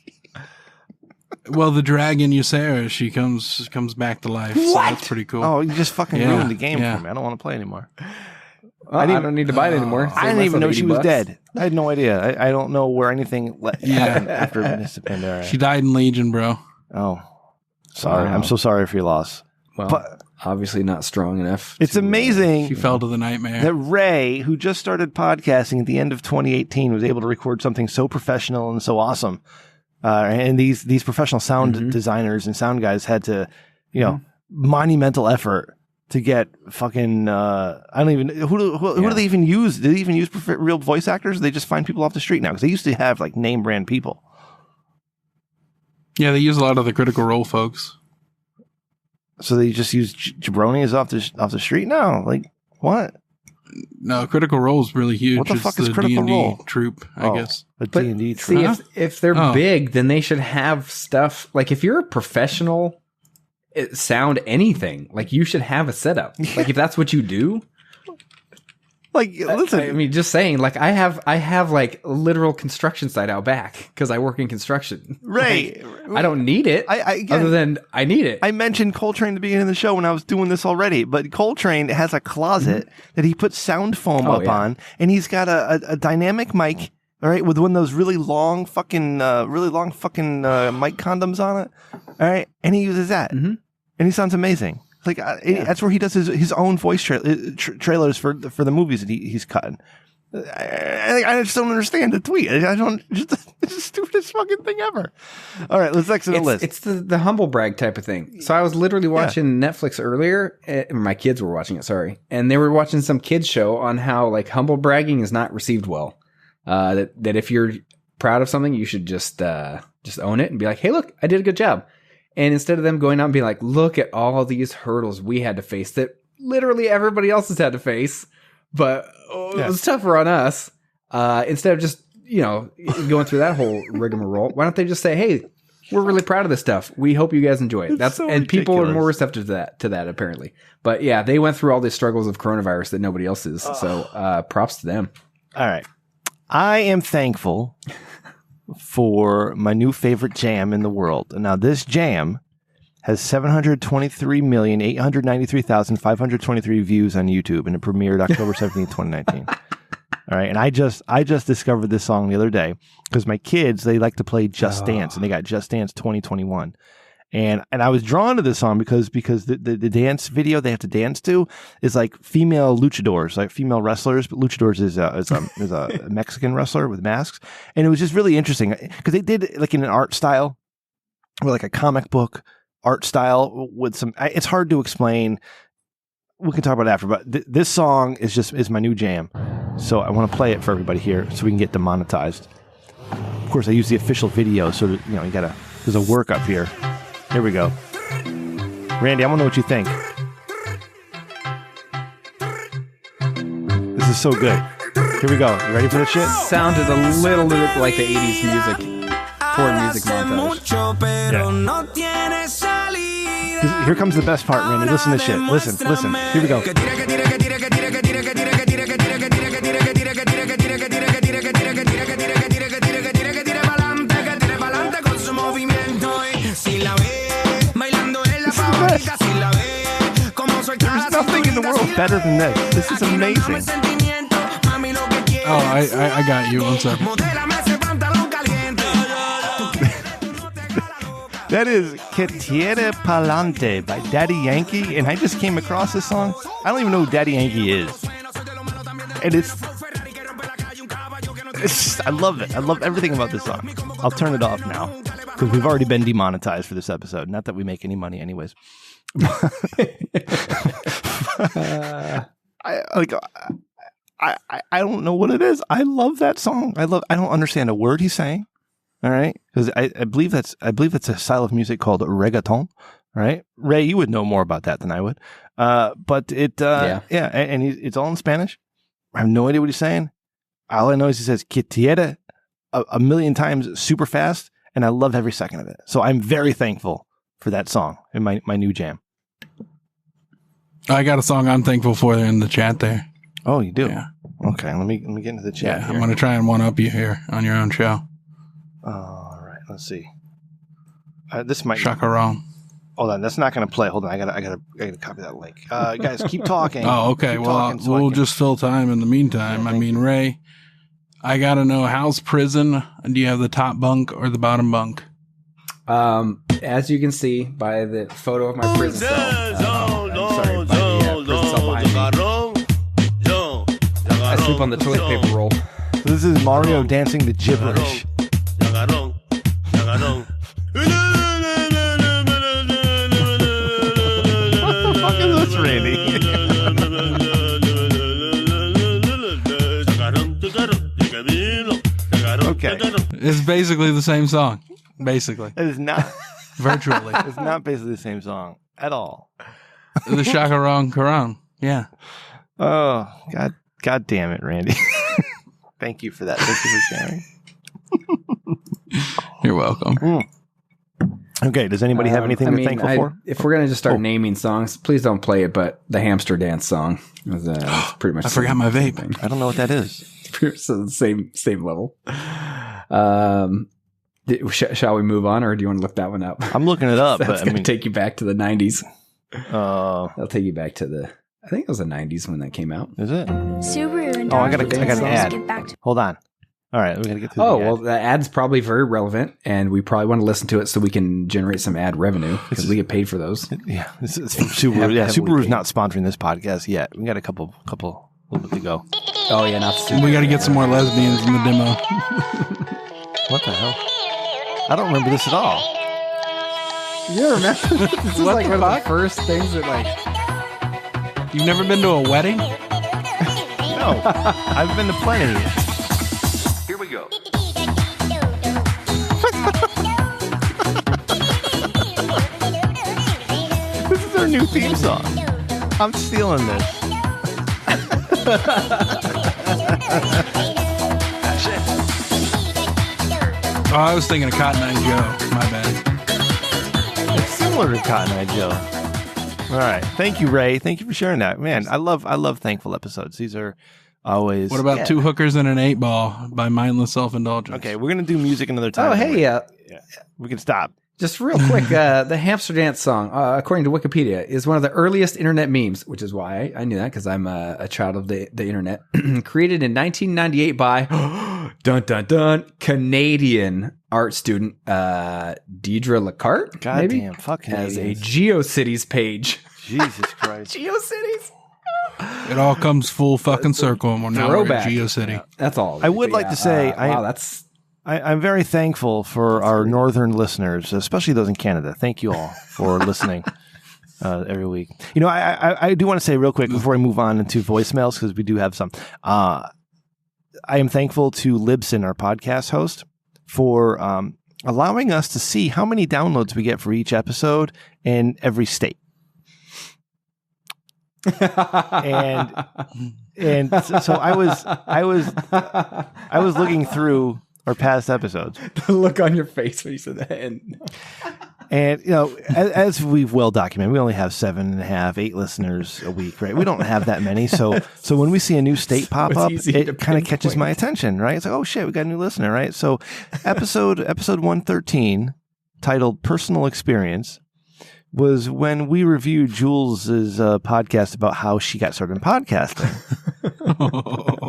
Well, the dragon Ysera, she comes back to life. So that's pretty cool. Oh, you just fucking Yeah, ruined the game yeah. for me. I don't want to play anymore. I don't need to buy it anymore. I didn't even know she was dead. I had no idea. I don't know where anything happened after Mists of Pandaria. She died in Legion, bro. Oh, sorry. Wow. I'm so sorry for your loss. Well, But- obviously not strong enough. It's to, amazing She fell to the nightmare. that Ray, who just started podcasting at the end of 2018, was able to record something so professional and so awesome. And these professional sound designers and sound guys had to, monumental effort to get fucking. I don't even who do they even use? Do they even use real voice actors? Or they just find people off the street now because they used to have like name brand people. Yeah, they use a lot of the Critical Role folks. So they just use jabronis off the street now. Like what? No, Critical Role is really huge. What the It's fuck is Critical D&D Role? troop, I guess. A But D&D see, trope. if they're Oh. big, then they should have stuff. Like if you're a professional sound anything, like you should have a setup. Like if that's what you do. Like listen, I mean, just saying. Like I have like a literal construction site out back because I work in construction. Ray, Like, I don't need it. again, other than I need it. I mentioned Coltrane at the beginning of the show when I was doing this already, but Coltrane has a closet that he puts sound foam up on, and he's got a dynamic mic, all right, with one of those really long fucking mic condoms on it, all right, and he uses that, and he sounds amazing. Like that's where he does his own voice trailers for the movies that he's cutting. I just don't understand the tweet. I don't just It's the stupidest fucking thing ever. All right, let's exit the list. It's the humble brag type of thing. So I was literally watching Netflix earlier. My kids were watching it, sorry. And they were watching some kids show on how like humble bragging is not received well. That if you're proud of something, you should just own it and be like, hey, look, I did a good job. And instead of them going out and being like, look at all these hurdles we had to face that literally everybody else has had to face, but it was tougher on us. Instead of just, going through that whole rigmarole, why don't they just say, hey, we're really proud of this stuff. We hope you guys enjoy it. That's so and people are ridiculous. more receptive to that apparently. But yeah, they went through all these struggles of coronavirus that nobody else is. So props to them. All right. I am thankful for my new favorite jam in the world. Now, this jam has 723,893,523 views on YouTube, and it premiered October 17th, 2019. All right, and I just discovered this song the other day because my kids, they like to play Just Dance, and they got Just Dance 2021. And I was drawn to this song because the dance video they have to dance to is like female luchadors, like female wrestlers. But luchadors is a Mexican wrestler with masks, and it was just really interesting because they did like in an art style, or like a comic book art style with some. It's hard to explain. We can talk about it after, but this song is my new jam, so I want to play it for everybody here so we can get demonetized. Of course, I use the official video, so that, there's a workup here. Here we go. Randy, I want to know what you think. This is so good. Here we go. You ready for this shit? Sounded a little bit like the 80s music, porn music montage. Yeah. Here comes the best part, Randy. Listen to this shit. Listen. Here we go. There's nothing in the world better than this. This is amazing. Oh, I got you. One second. That is Que Tire Pa'lante by Daddy Yankee, and I just came across this song. I don't even know who Daddy Yankee is. And it's I love it. I love everything about this song. I'll turn it off now because we've already been demonetized for this episode. Not that we make any money anyways. I don't know what it is. I love that song. I don't understand a word he's saying. All right, because I believe that's a style of music called reggaeton. Right, Ray, you would know more about that than I would. But it and it's all in Spanish. I have no idea what he's saying. All I know is he says "que tire" a million times super fast, and I love every second of it. So I'm very thankful for that song in my new jam. I got a song I'm thankful for in the chat there. Oh, you do? Yeah. Okay, let me get into the chat. Yeah, here. I'm going to try and one-up you here on your own show. All right, let's see. This might Chacarone. Hold on, that's not going to play. Hold on, I gotta copy that link. Guys, keep talking. Oh, okay. Keep Well, talking so we'll just fill time in the meantime. Yeah, Ray, I got to know, how's prison? Do you have the top bunk or the bottom bunk? As you can see by the photo of my prison cell, by the prison cell behind me, I sleep on the toilet paper roll. This is Mario dancing to gibberish. What the fuck is this, Randy? Okay. It's basically the same song. Basically. It is not. Virtually. It's not basically the same song at all. The Chacarone Caron. Yeah. Oh, God damn it, Randy. Thank you for that. Thank you for sharing. You're welcome. Okay, does anybody have anything to be thankful for? If we're going to just start naming songs, please don't play it, but the hamster dance song is pretty much I forgot my vape. thing. I don't know what that is. So the same level. Shall we move on, or do you want to look that one up? I'm looking it up, That's but going to take you back to the 90s. I'll take you back to I think it was the 90s when that came out. Is it? Subaru and I got an ad. Get back to Hold on. All right, we got to get through Oh, the ad. well, the ad's probably very relevant, and we probably want to listen to it so we can generate some ad revenue, because we get paid for those. Yeah, this is from Subaru. Yeah, Subaru's not sponsoring this podcast yet. We got a couple little bit to go. Oh, yeah, not Subaru. We got to get some more lesbians in the demo. What the hell? I don't remember this at all. You remember? This is like one of the first things that You've never been to a wedding? No, I've been to plenty. Here we go. This is our new theme song. I'm stealing this. Oh, I was thinking of Cotton Eye Joe. My bad. It's similar to Cotton Eye Joe. All right. Thank you, Ray. Thank you for sharing that. Man, I love thankful episodes. These are always... What about Two Hookers and an 8-Ball by Mindless Self-Indulgence? Okay, we're going to do music another time. Oh, hey, we can stop. just real quick, the hamster dance song, according to Wikipedia, is one of the earliest internet memes, which is why I knew that because I'm a child of the internet. Created in 1998 by dun dun dun Canadian art student Deidre Lacarte. Goddamn, fuck has a Canadians. GeoCities page. Jesus Christ. GeoCities. It all comes full fucking circle, and we're now we're at GeoCity. That's all. I would like to say, I'm very thankful for our northern listeners, especially those in Canada. Thank you all for listening every week. You know, I do want to say real quick before I move on into voicemails, because we do have some. I am thankful to Libsyn, our podcast host, for allowing us to see how many downloads we get for each episode in every state. and so I was looking through our past episodes. The look on your face when you said that. And you know, as we've well documented, we only have 7.5, 8 listeners a week, right? We don't have that many. So when we see a new state pop up, it kind of catches my attention, right? It's like, oh shit, we got a new listener, right? So episode 113, titled Personal Experience, was when we reviewed Jules's podcast about how she got started in podcasting.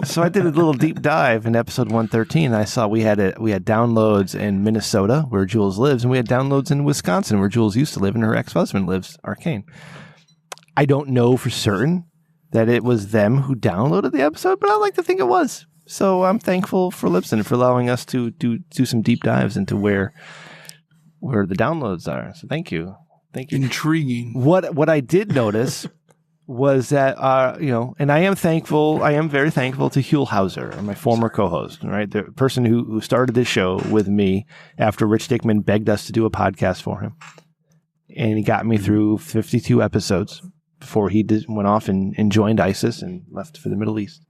So I did a little deep dive in episode 113. And I saw we had downloads in Minnesota, where Jules lives, and we had downloads in Wisconsin, where Jules used to live, and her ex-husband lives, Arcane. I don't know for certain that it was them who downloaded the episode, but I like to think it was. So I'm thankful for Libsyn for allowing us to do some deep dives into where the downloads are. So thank you. Thank you. Intriguing. What I did notice was that, and I am very thankful to Huell Hauser, my former co-host, right? The person who started this show with me after Rich Dickman begged us to do a podcast for him. And he got me through 52 episodes before he went off and joined ISIS and left for the Middle East.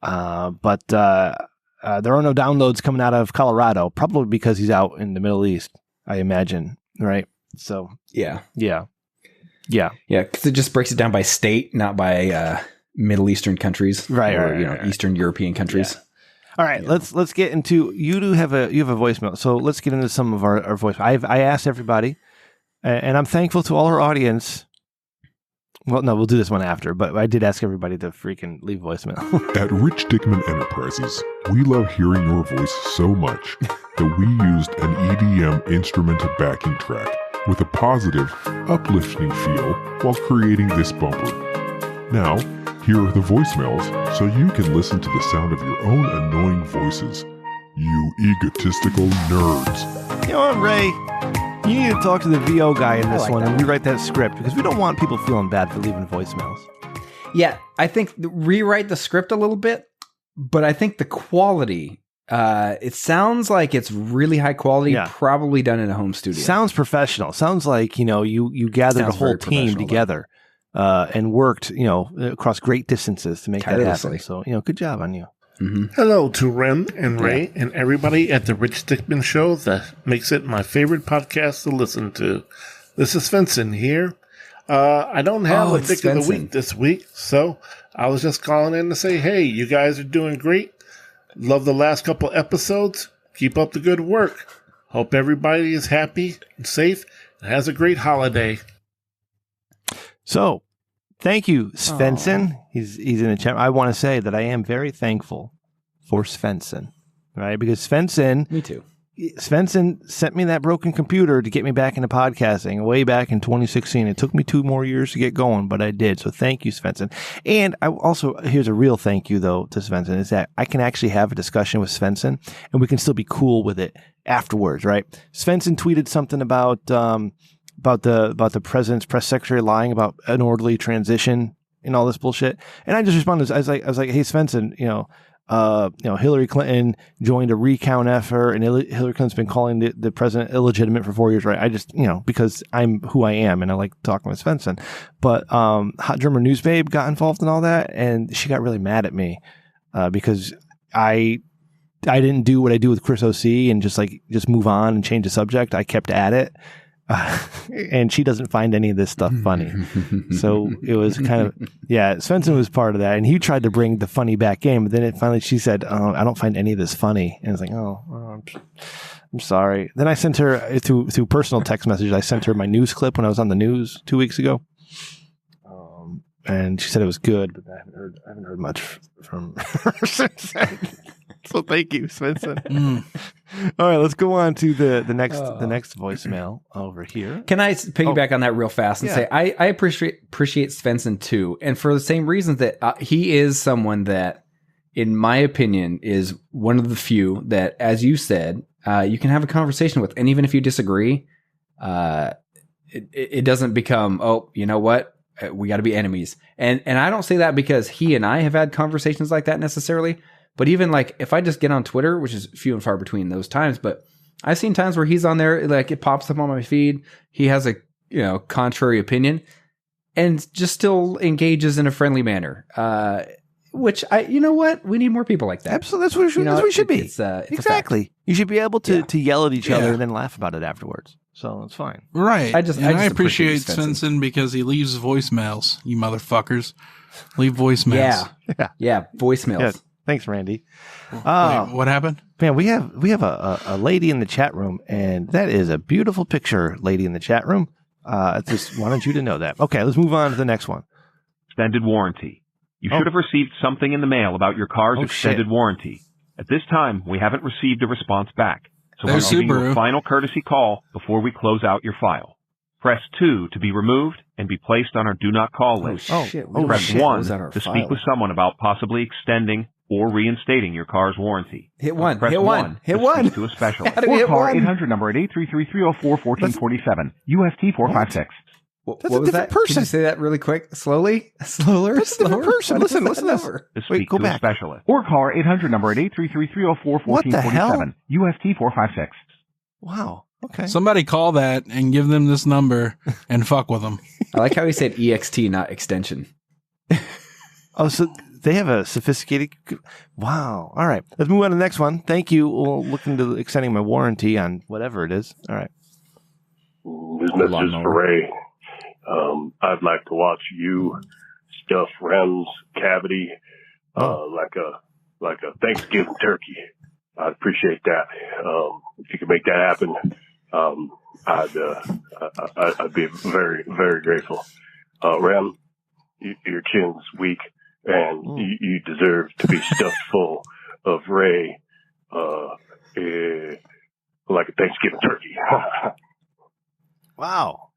But there are no downloads coming out of Colorado, probably because he's out in the Middle East, I imagine, right? So yeah, because it just breaks it down by state, not by Middle Eastern countries, right? Eastern European countries. Yeah. All right, let's get into. You have a voicemail, so let's get into some of our voicemail. I asked everybody, and I'm thankful to all our audience. Well, no, we'll do this one after, but I did ask everybody to freaking leave voicemail. At Rich Dickman Enterprises, we love hearing your voice so much that we used an EDM instrumental backing track with a positive, uplifting feel while creating this bumper. Now, here are the voicemails so you can listen to the sound of your own annoying voices. You egotistical nerds. You know what, Ray? You need to talk to the VO guy in this one and rewrite that script, because we don't want people feeling bad for leaving voicemails. Yeah, I think rewrite the script a little bit, but I think the quality... it sounds like it's really high quality, probably done in a home studio. Sounds professional. Sounds like, you gathered a whole team together and worked, across great distances to make that happen. So, good job on you. Mm-hmm. Hello to Rem and Ray and everybody at the Rich Dickman Show that makes it my favorite podcast to listen to. This is Svensson here. I don't have a Dick of the Week this week, so I was just calling in to say, hey, you guys are doing great. Love the last couple episodes. Keep up the good work. Hope everybody is happy and safe and has a great holiday. So, thank you, Svensson. He's in the chat. I want to say that I am very thankful for Svensson, right? Because Svensson... Me too. Svensson sent me that broken computer to get me back into podcasting way back in 2016. It took me 2 more years to get going, but I did. So thank you, Svensson. And I also, here's a real thank you though to Svensson, is that I can actually have a discussion with Svensson and we can still be cool with it afterwards, right? Svensson tweeted something about the president's press secretary lying about an orderly transition and all this bullshit. And I just responded. I was like, hey, Svensson, Hillary Clinton joined a recount effort, and Hillary Clinton's been calling the president illegitimate for 4 years, right? I just, because I'm who I am and I like talking with Svensson. But Hot German News Babe got involved in all that, and she got really mad at me because I didn't do what I do with Chris OC and just move on and change the subject. I kept at it. And she doesn't find any of this stuff funny. So it was kind of, Svensson was part of that. And he tried to bring the funny back in, but then finally she said, I don't find any of this funny. And I was like, I'm sorry. Then I sent her through personal text messages. I sent her my news clip when I was on the news 2 weeks ago. And she said it was good, but I haven't heard much from her since then. So thank you, Svensson. All right, let's go on to the next voicemail over here. Can I piggyback on that real fast and say I appreciate Svensson too, and for the same reasons that he is someone that, in my opinion, is one of the few that, as you said, you can have a conversation with, and even if you disagree, it doesn't become, oh, you know what, we got to be enemies. And I don't say that because he and I have had conversations like that necessarily. But even like if I just get on Twitter, which is few and far between those times, but I've seen times where he's on there, like it pops up on my feed. He has a contrary opinion and just still engages in a friendly manner. Which we need more people like that. Absolutely, that's what we should be. It's exactly. You should be able to yell at each other and then laugh about it afterwards. So it's fine. Right. I appreciate Svensson because he leaves voicemails. You motherfuckers, leave voicemails. Yeah, voicemails. Yeah. Thanks, Randy. Wait, what happened? Man, we have a lady in the chat room, and that is a beautiful picture, lady in the chat room. I just wanted you to know that. Okay, let's move on to the next one. Extended warranty. You should have received something in the mail about your car's extended warranty. At this time, we haven't received a response back, so we're giving you a final courtesy call before we close out your file. Press 2 to be removed and be placed on our do not call list. Press 1 to speak with someone about possibly extending or reinstating your car's warranty. Hit 1. Press hit 1 to a specialist. Or call our 800 number at 833-304-1447. UFT 456. What was that? Person. Can you say that really quick? Slower? That's a different person. Listen to this. Wait, go back. Specialist. Or call our 800 number at 833-304-1447. What the hell? UFT 456. Wow. Okay. Somebody call that and give them this number and fuck with them. I like how he said EXT, not extension. So they have a sophisticated... Wow. All right. Let's move on to the next one. Thank you. We'll look into extending my warranty on whatever it is. All right. This message is for Ray. I'd like to watch you stuff Rem's cavity like a Thanksgiving turkey. I'd appreciate that. If you could make that happen, I'd be very, very grateful. Rem, your chin's weak, and you deserve to be stuffed full of Ray, like a Thanksgiving turkey. Wow.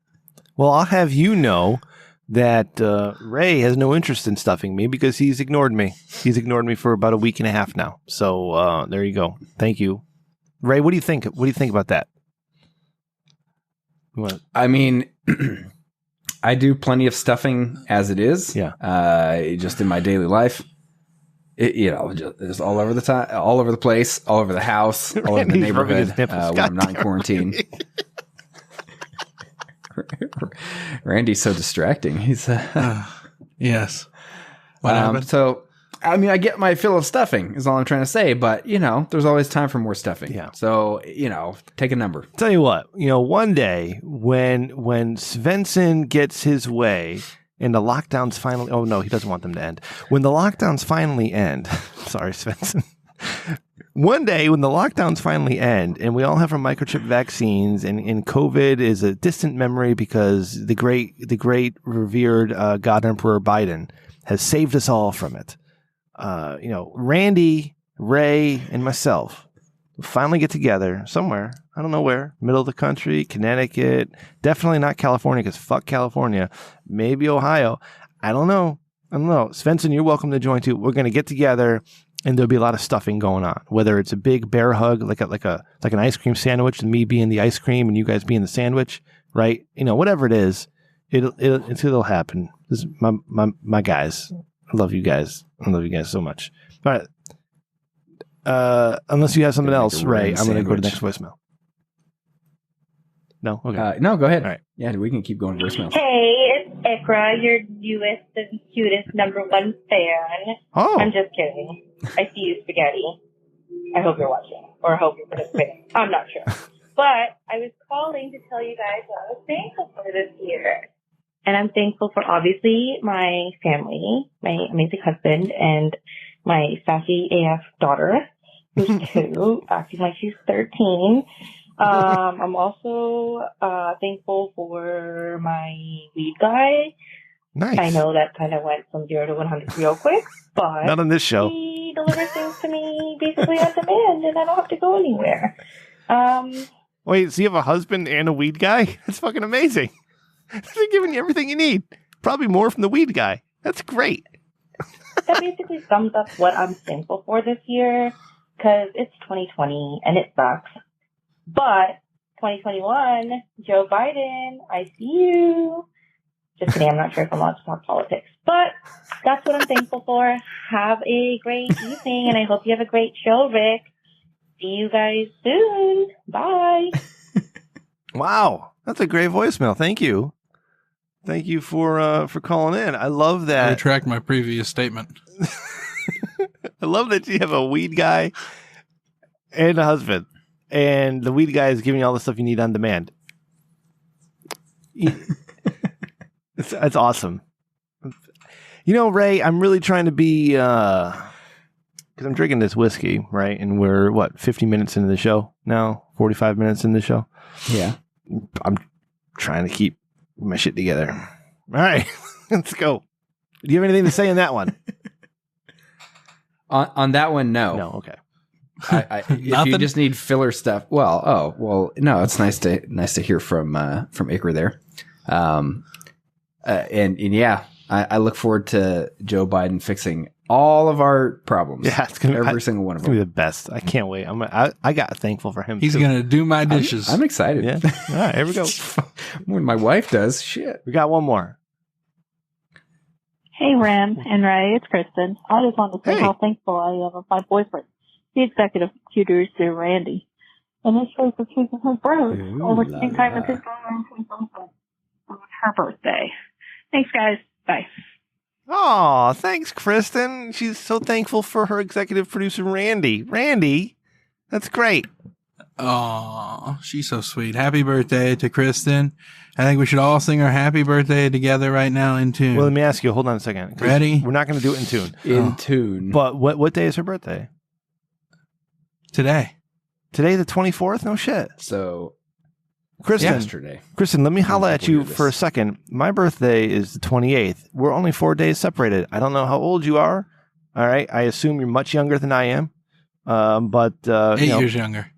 Well, I'll have you know that Ray has no interest in stuffing me because he's ignored me. He's ignored me for about a week and a half now. So there you go. Thank you. Ray, what do you think? What do you think about that? I mean, I do plenty of stuffing as it is. Yeah. Just in my daily life. Just all over the time, all over the place, all over the house, all over the neighborhood when I'm not in quarantine. Randy's so distracting. He's yes. So I mean, I get my fill of stuffing is all I'm trying to say, but there's always time for more stuffing. Yeah. So take a number. Tell you what, one day when Svensson gets his way and the lockdowns finally, oh no, he doesn't want them to end. When the lockdowns finally end, sorry, Svensson. One day when the lockdowns finally end and we all have our microchip vaccines and COVID is a distant memory because the great revered God Emperor Biden has saved us all from it. Randy, Ray, and myself We'll finally get together somewhere. I don't know where. Middle of the country, Connecticut. Definitely not California because fuck California. Maybe Ohio. I don't know. Svensson, you're welcome to join too. We're going to get together and there'll be a lot of stuffing going on. Whether it's a big bear hug, like an ice cream sandwich, and me being the ice cream and you guys being the sandwich, right? Whatever it is, it'll happen. This is my guys. I love you guys. I love you guys so much. All right. Unless you have something else, Ray, I'm going to go to the next voicemail. No? Okay. No, go ahead. All right. Yeah, we can keep going to voicemails. Hey, it's Ikra, your newest and cutest #1 fan. Oh. I'm just kidding. I see you, Spaghetti. I hope you're watching, or I hope you're participating. I'm not sure. But I was calling to tell you guys what I was thankful for this year. And I'm thankful for, obviously, my family, my amazing husband, and my sassy AF daughter, who's 2, acting like she's 13. I'm also thankful for my weed guy. Nice. I know that kind of went from 0 to 100 real quick, but not on this show. He delivers things to me basically on demand, and I don't have to go anywhere. Wait, so you have a husband and a weed guy? That's fucking amazing. They're giving you everything you need. Probably more from the weed guy. That's great. That basically sums up what I'm thankful for this year, because it's 2020 and it sucks. But 2021, Joe Biden, I see you. Just kidding, I'm not sure if I'm allowed to talk politics. But that's what I'm thankful for. Have a great evening, and I hope you have a great show, Rick. See you guys soon. Bye. Wow, that's a great voicemail. Thank you. Thank you for calling in. I love that. I retract my previous statement. I love that you have a weed guy and a husband, and the weed guy is giving you all the stuff you need on demand. It's awesome. Ray, I'm really trying to be, because I'm drinking this whiskey, right? And we're, 50 minutes into the show now? 45 minutes into the show? Yeah. I'm trying to keep my shit together. All right, let's go. Do you have anything to say on that one? On that one, no. No, okay. If you just need filler stuff, no, it's nice to hear from Ikra there. And yeah, I look forward to Joe Biden fixing all of our problems. Yeah, it's gonna every single one of them. It's gonna be the best. I can't wait. I got thankful for him. He's gonna do my dishes. I'm excited. Yeah. All right, here we go. When my wife does, shit. We got one more. Hey, Ram and Ray, it's Kristen. I just wanted to say how thankful I am of my boyfriend, the executive producer, Randy, and his choice of choosing his bros over spending time with his girlfriend on her birthday. Thanks, guys. Bye. Oh, thanks, Kristen. She's so thankful for her executive producer, Randy. Randy, that's great. Oh, she's so sweet. Happy birthday to Kristen. I think we should all sing our happy birthday together right now in tune. Well, let me ask you. Hold on a second. Ready? We're not going to do it in tune. In tune. But what day is her birthday? Today. Today, the 24th? No shit. So, Kristen, yesterday. Kristen, let me holla at you for a second. My birthday is the 28th. We're only 4 days separated. I don't know how old you are. All right. I assume you're much younger than I am. 8 years younger.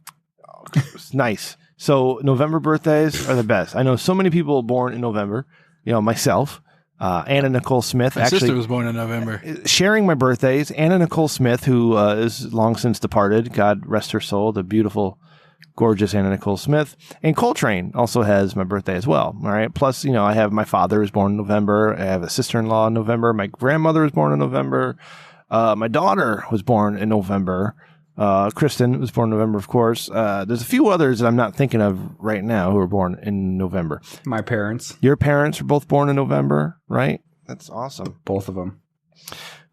It's nice. So November birthdays are the best. I know so many people born in November. Myself, Anna Nicole Smith. My sister was born in November. Sharing my birthdays, Anna Nicole Smith, who is long since departed. God rest her soul. The beautiful, gorgeous Anna Nicole Smith. And Coltrane also has my birthday as well. All right. Plus, I have my father was born in November. I have a sister-in-law in November. My grandmother was born in November. My daughter was born in November. Kristen was born in November, of course. There's a few others that I'm not thinking of right now who were born in November. My parents. Your parents were both born in November, right? That's awesome. Both of them.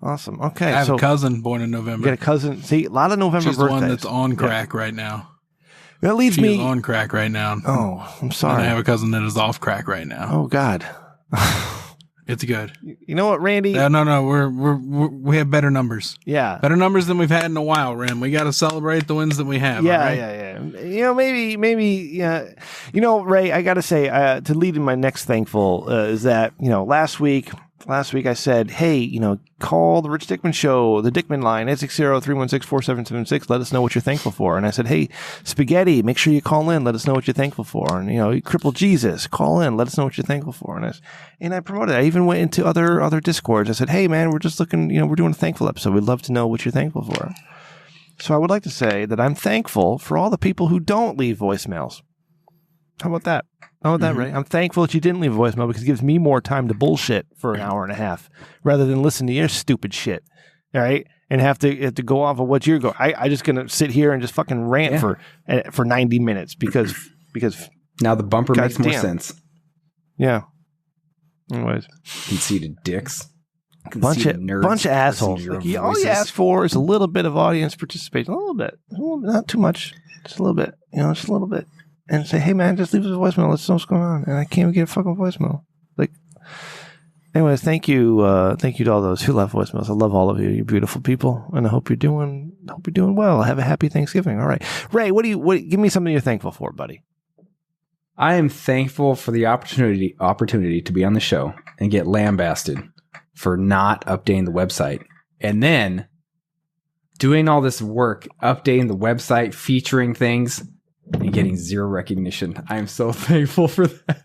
Awesome. Okay. I have a cousin born in November. You got a cousin. See, a lot of November She's birthdays. the one that's on crack right now. That leads She's me on crack right now. Oh, I'm sorry. And I have a cousin that is off crack right now. Oh God. It's good. You know what, Randy? No. We have better numbers. Yeah, better numbers than we've had in a while, Ram. We got to celebrate the wins that we have. Yeah, right? yeah. Maybe. Yeah. Ray, I got to say, to lead in my next thankful is that last week last week I said, hey, call the Rich Dickman Show, the Dickman line, 860-316-4776. Let us know what you're thankful for. And I said, hey, Spaghetti, make sure you call in. Let us know what you're thankful for. And, Crippled Jesus, call in. Let us know what you're thankful for. And I promoted it. I even went into other Discords. I said, hey, man, we're just looking, we're doing a thankful episode. We'd love to know what you're thankful for. So I would like to say that I'm thankful for all the people who don't leave voicemails. How about that? Ray? I'm thankful that you didn't leave a voicemail because it gives me more time to bullshit for an hour and a half rather than listen to your stupid shit. All right? And have to go off of what you're going. I just going to sit here and just fucking rant for 90 minutes because now the bumper makes more sense. Yeah. Anyways. Conceited dicks. Bunch of assholes. All you ask for is a little bit of audience participation. A little bit. Not too much. Just a little bit. Just a little bit. And say, hey, man, just leave us a voicemail. Let's know what's going on. And I can't even get a fucking voicemail. Anyways, thank you to all those who left voicemails. I love all of you. You're beautiful people. And I hope you're doing well. Have a happy Thanksgiving. All right. Ray, give me something you're thankful for, buddy. I am thankful for the opportunity to be on the show and get lambasted for not updating the website. And then doing all this work, updating the website, featuring things, and getting zero recognition. I am so thankful for that.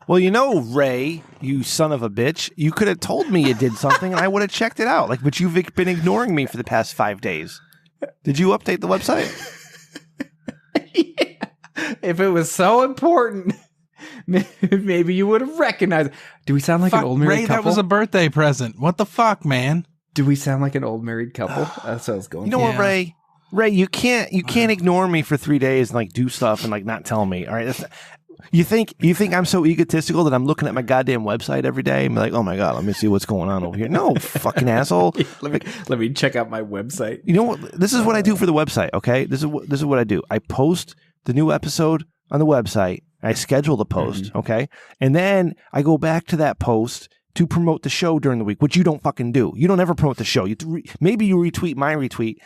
Well, Ray, you son of a bitch, you could have told me you did something and I would have checked it out. But you've been ignoring me for the past 5 days. Did you update the website? Yeah. If it was so important, maybe you would have recognized it. Do we sound like an old married couple? Ray, that was a birthday present. What the fuck, man? Do we sound like an old married couple? That's what I was going You know what, Ray? Ray, you can't ignore me for 3 days and do stuff and not tell me. All right, you think I'm so egotistical that I'm looking at my goddamn website every day and be like, oh my god, let me see what's going on over here. No, fucking asshole. Let me check out my website. You know what? This is what I do for the website. Okay, this is what I do. I post the new episode on the website. I schedule the post. Okay, and then I go back to that post to promote the show during the week, which you don't fucking do. You don't ever promote the show. Maybe you retweet my retweet,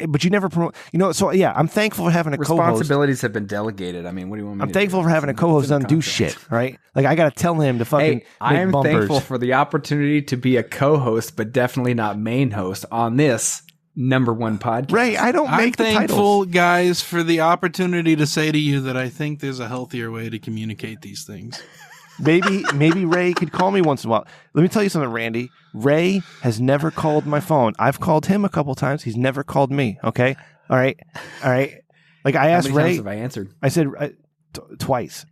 but you never promote. So yeah, I'm thankful for having a co-host. Responsibilities have been delegated. I mean, what do you want me to do? I'm thankful for having a co-host that doesn't do shit, right? I got to tell him to fucking make I am bumpers. thankful for the opportunity to be a co-host, but definitely not main host on this #1 podcast. Ray, I don't make the titles. I'm thankful, guys, for the opportunity to say to you that I think there's a healthier way to communicate these things. Maybe Ray could call me once in a while. Let me tell you something, Randy. Ray has never called my phone. I've called him a couple times. He's never called me. Okay. All right. I asked How many Ray. times have I answered? I said twice.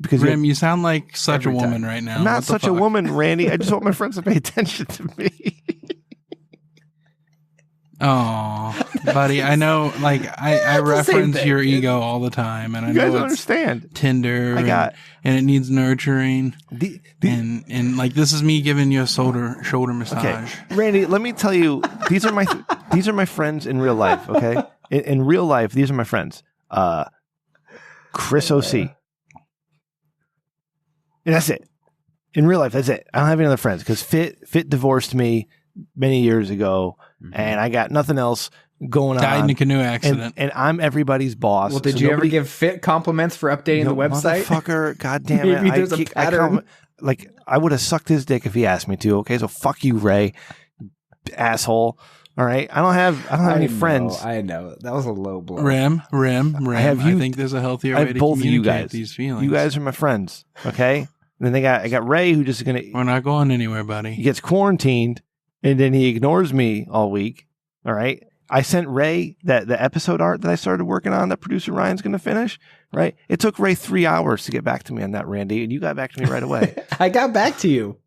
Because Rim, you sound like such a woman right now. I'm not such a woman, Randy. I just want my friends to pay attention to me. Oh, buddy, I know. I reference your ego all the time, and I know don't understand. Tender, and it needs nurturing. And this is me giving you a shoulder massage. Okay. Randy, let me tell you, these are my friends in real life. Okay, in real life, these are my friends. Chris OC, and that's it. In real life, that's it. I don't have any other friends because Fit divorced me many years ago. And I got nothing else going on. Died in a canoe accident. And I'm everybody's boss. Well, did you ever give Fit compliments for updating the website? Motherfucker, goddamn it. Maybe there's a pattern. I would have sucked his dick if he asked me to. Okay, so fuck you, Ray, asshole. All right, I don't have any friends. I know that was a low blow. Rim. I think there's a healthier way to communicate these feelings. You guys are my friends. Okay, and then I got Ray who just gonna. We're not going anywhere, buddy. He gets quarantined. And then he ignores me all week. All right. I sent Ray the episode art that I started working on that producer Ryan's going to finish. Right. It took Ray 3 hours to get back to me on that, Randy. And you got back to me right away. I got back to you.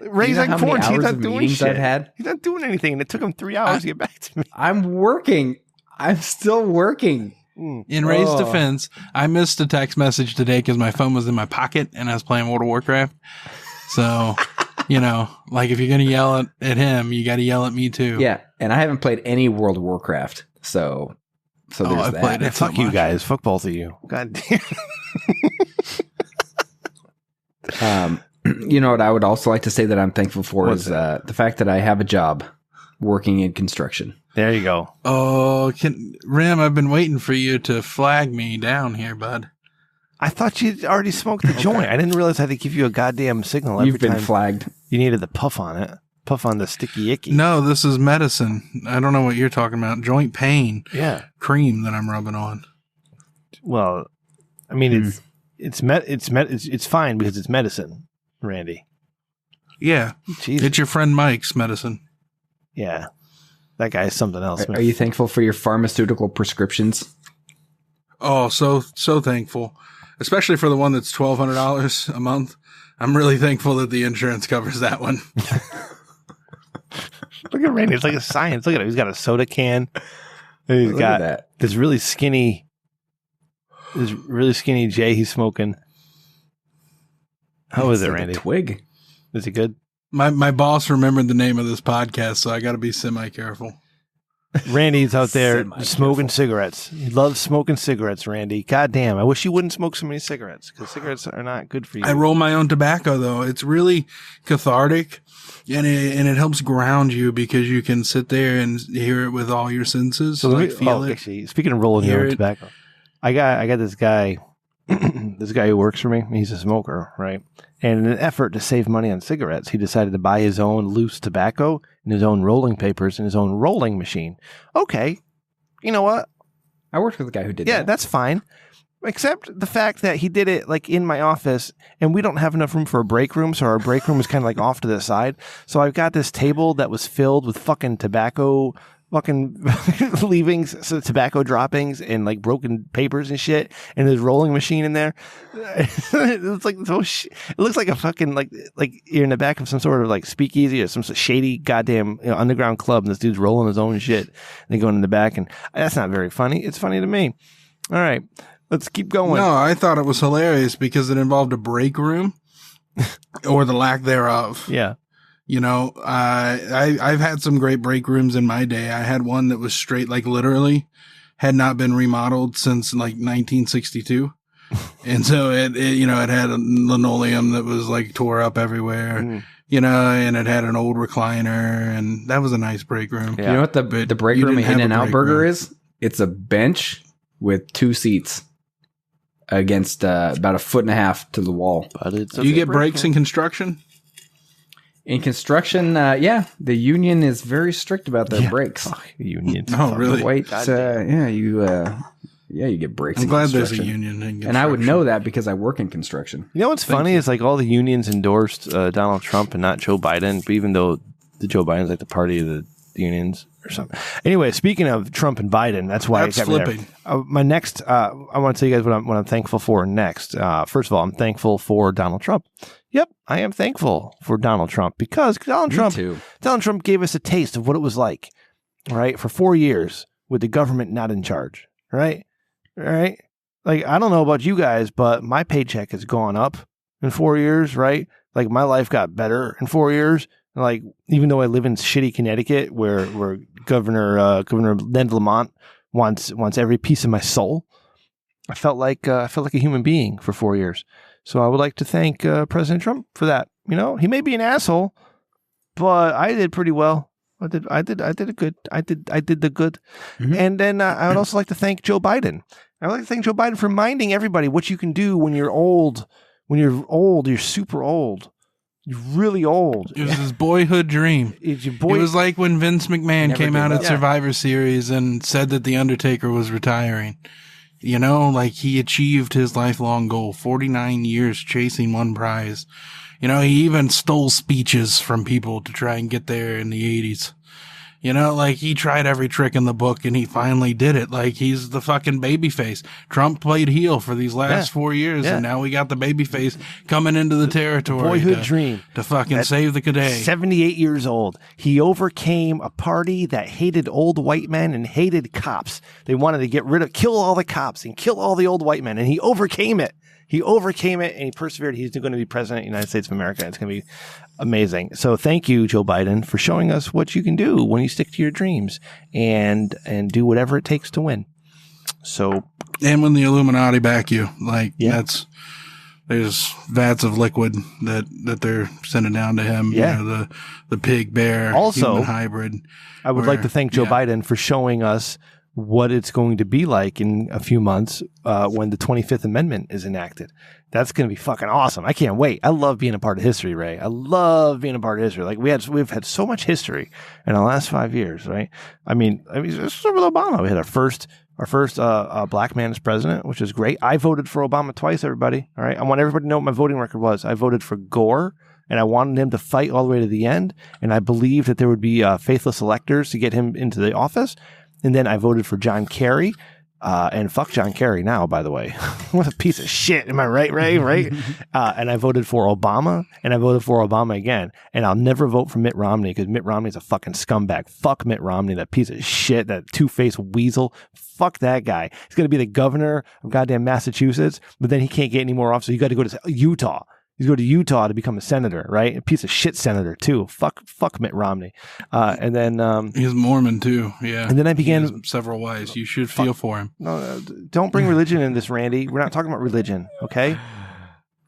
Ray's like quarantined. He's not doing shit. Had? He's not doing anything. And it took him 3 hours to get back to me. I'm working. I'm still working. In Ray's defense, I missed a text message today because my phone was in my pocket and I was playing World of Warcraft. So... if you're going to yell at him, you got to yell at me too. Yeah. And I haven't played any World of Warcraft. So there's I've that. Played it fuck so you guys. Fuck both of you. God damn. You know what I would also like to say that I'm thankful for is the fact that I have a job working in construction. There you go. Oh, Rim, I've been waiting for you to flag me down here, bud. I thought you'd already smoked the joint. I didn't realize I had to give you a goddamn signal every time. You've been flagged. You needed the puff on it. Puff on the sticky icky. No, this is medicine. I don't know what you're talking about. Joint pain. Yeah. Cream that I'm rubbing on. Well, I mean, it's fine because it's medicine, Randy. Yeah. Jesus. It's your friend Mike's medicine. Yeah. That guy is something else. Are you thankful for your pharmaceutical prescriptions? Oh, so thankful. Especially for the one that's $1,200 a month. I'm really thankful that the insurance covers that one. Look at Randy. It's like a science. Look at him. He's got a soda can. And he's got this really skinny J he's smoking. How is it, Randy? Twig. Is it good? My boss remembered the name of this podcast, so I got to be semi-careful. Randy's out there smoking cigarettes. He loves smoking cigarettes, Randy. God damn, I wish you wouldn't smoke so many cigarettes because cigarettes are not good for you. I roll my own tobacco, though. It's really cathartic, and it helps ground you because you can sit there and hear it with all your senses. So feel it. Actually, speaking of rolling your own tobacco, I got this guy, this guy who works for me. He's a smoker, right? And in an effort to save money on cigarettes, he decided to buy his own loose tobacco and his own rolling papers and his own rolling machine. Okay, you know what? I worked with a guy who did that. Yeah, that's fine. Except the fact that he did it like in my office, and we don't have enough room for a break room, so our break room is kind of like off to the side. So I've got this table that was filled with fucking tobacco, fucking leavings, so tobacco droppings and like broken papers and shit, and his rolling machine in there. It's like it looks like a fucking like you're in the back of some sort of like speakeasy or some shady goddamn underground club, and this dude's rolling his own shit and then going in the back, and that's not very funny. It's funny to me. All right, let's keep going. No, I thought it was hilarious because it involved a break room or the lack thereof. Yeah. You know, I've had some great break rooms in my day. I had one that was straight, like literally had not been remodeled since like 1962. And so it had a linoleum that was like tore up everywhere, and it had an old recliner, and that was a nice break room. Yeah. You know what the break room at In-N-Out Burger is? It's a bench with 2 seats against about 1.5 feet to the wall. But it's Do you get breaks in construction? In construction, the union is very strict about their breaks. Union. Oh, really? Wait, you get breaks. I'm in glad there's a construction. union. And I would know that because I work in construction. You know what's funny is like all the unions endorsed Donald Trump and not Joe Biden, but even though Joe Biden's like the party of the unions or something. Anyway, speaking of Trump and Biden, that's why That's flipping. My next, I want to tell you guys what I'm thankful for next. First of all, I'm thankful for Donald Trump. Yep, I am thankful for Donald Trump because Donald Trump gave us a taste of what it was like, right? For 4 years with the government not in charge, right? Right? Like, I don't know about you guys, but my paycheck has gone up in 4 years, right? Like, my life got better in 4 years. Like, even though I live in shitty Connecticut, where Governor Ned Lamont wants every piece of my soul, I felt like a human being for 4 years. So I would like to thank President Trump for that. You know, he may be an asshole, but I did pretty well. I did the good. Mm-hmm. And then I would also like to thank Joe Biden. I would like to thank Joe Biden for reminding everybody what you can do when you're old. When you're old, you're super old. You're really old. It was his boyhood dream. It was like when Vince McMahon came out at Survivor Series and said that The Undertaker was retiring. You know, like he achieved his lifelong goal, 49 years chasing one prize. You know, he even stole speeches from people to try and get there in the 80s. You know, like he tried every trick in the book and he finally did it. Like he's the fucking babyface. Trump played heel for these last 4 years and now we got the babyface coming into the territory. Boyhood dream. To fucking save the day. 78 years old. He overcame a party that hated old white men and hated cops. They wanted to kill all the cops and kill all the old white men, and he overcame it. He overcame it and he persevered. He's going to be president of the United States of America. It's going to be amazing. So thank you, Joe Biden, for showing us what you can do when you stick to your dreams and do whatever it takes to win. So, and when the Illuminati back you, like there's vats of liquid that they're sending down to him. Yeah. You know, the pig bear also, human hybrid. I would like to thank Joe Biden for showing us what it's going to be like in a few months when the 25th Amendment is enacted. That's going to be fucking awesome. I can't wait. I love being a part of history, Ray. I love being a part of history. Like we've had so much history in the last 5 years, right? I mean, just with Obama, we had our first black man as president, which is great. I voted for Obama twice, everybody. All right. I want everybody to know what my voting record was. I voted for Gore, and I wanted him to fight all the way to the end. And I believed that there would be faithless electors to get him into the office. And then I voted for John Kerry. And fuck John Kerry now, by the way. What a piece of shit. Am I right, Ray? Right? And I voted for Obama, and I voted for Obama again. And I'll never vote for Mitt Romney because Mitt Romney's a fucking scumbag. Fuck Mitt Romney, that piece of shit, that two-faced weasel. Fuck that guy. He's going to be the governor of goddamn Massachusetts, but then he can't get any more off, so you got to go to Utah. He's going to Utah to become a senator, right? A piece of shit senator, too. Fuck Mitt Romney. And then... he's Mormon, too. Yeah. And then I began... several wives. You should feel for him. No, don't bring religion in this, Randy. We're not talking about religion, okay?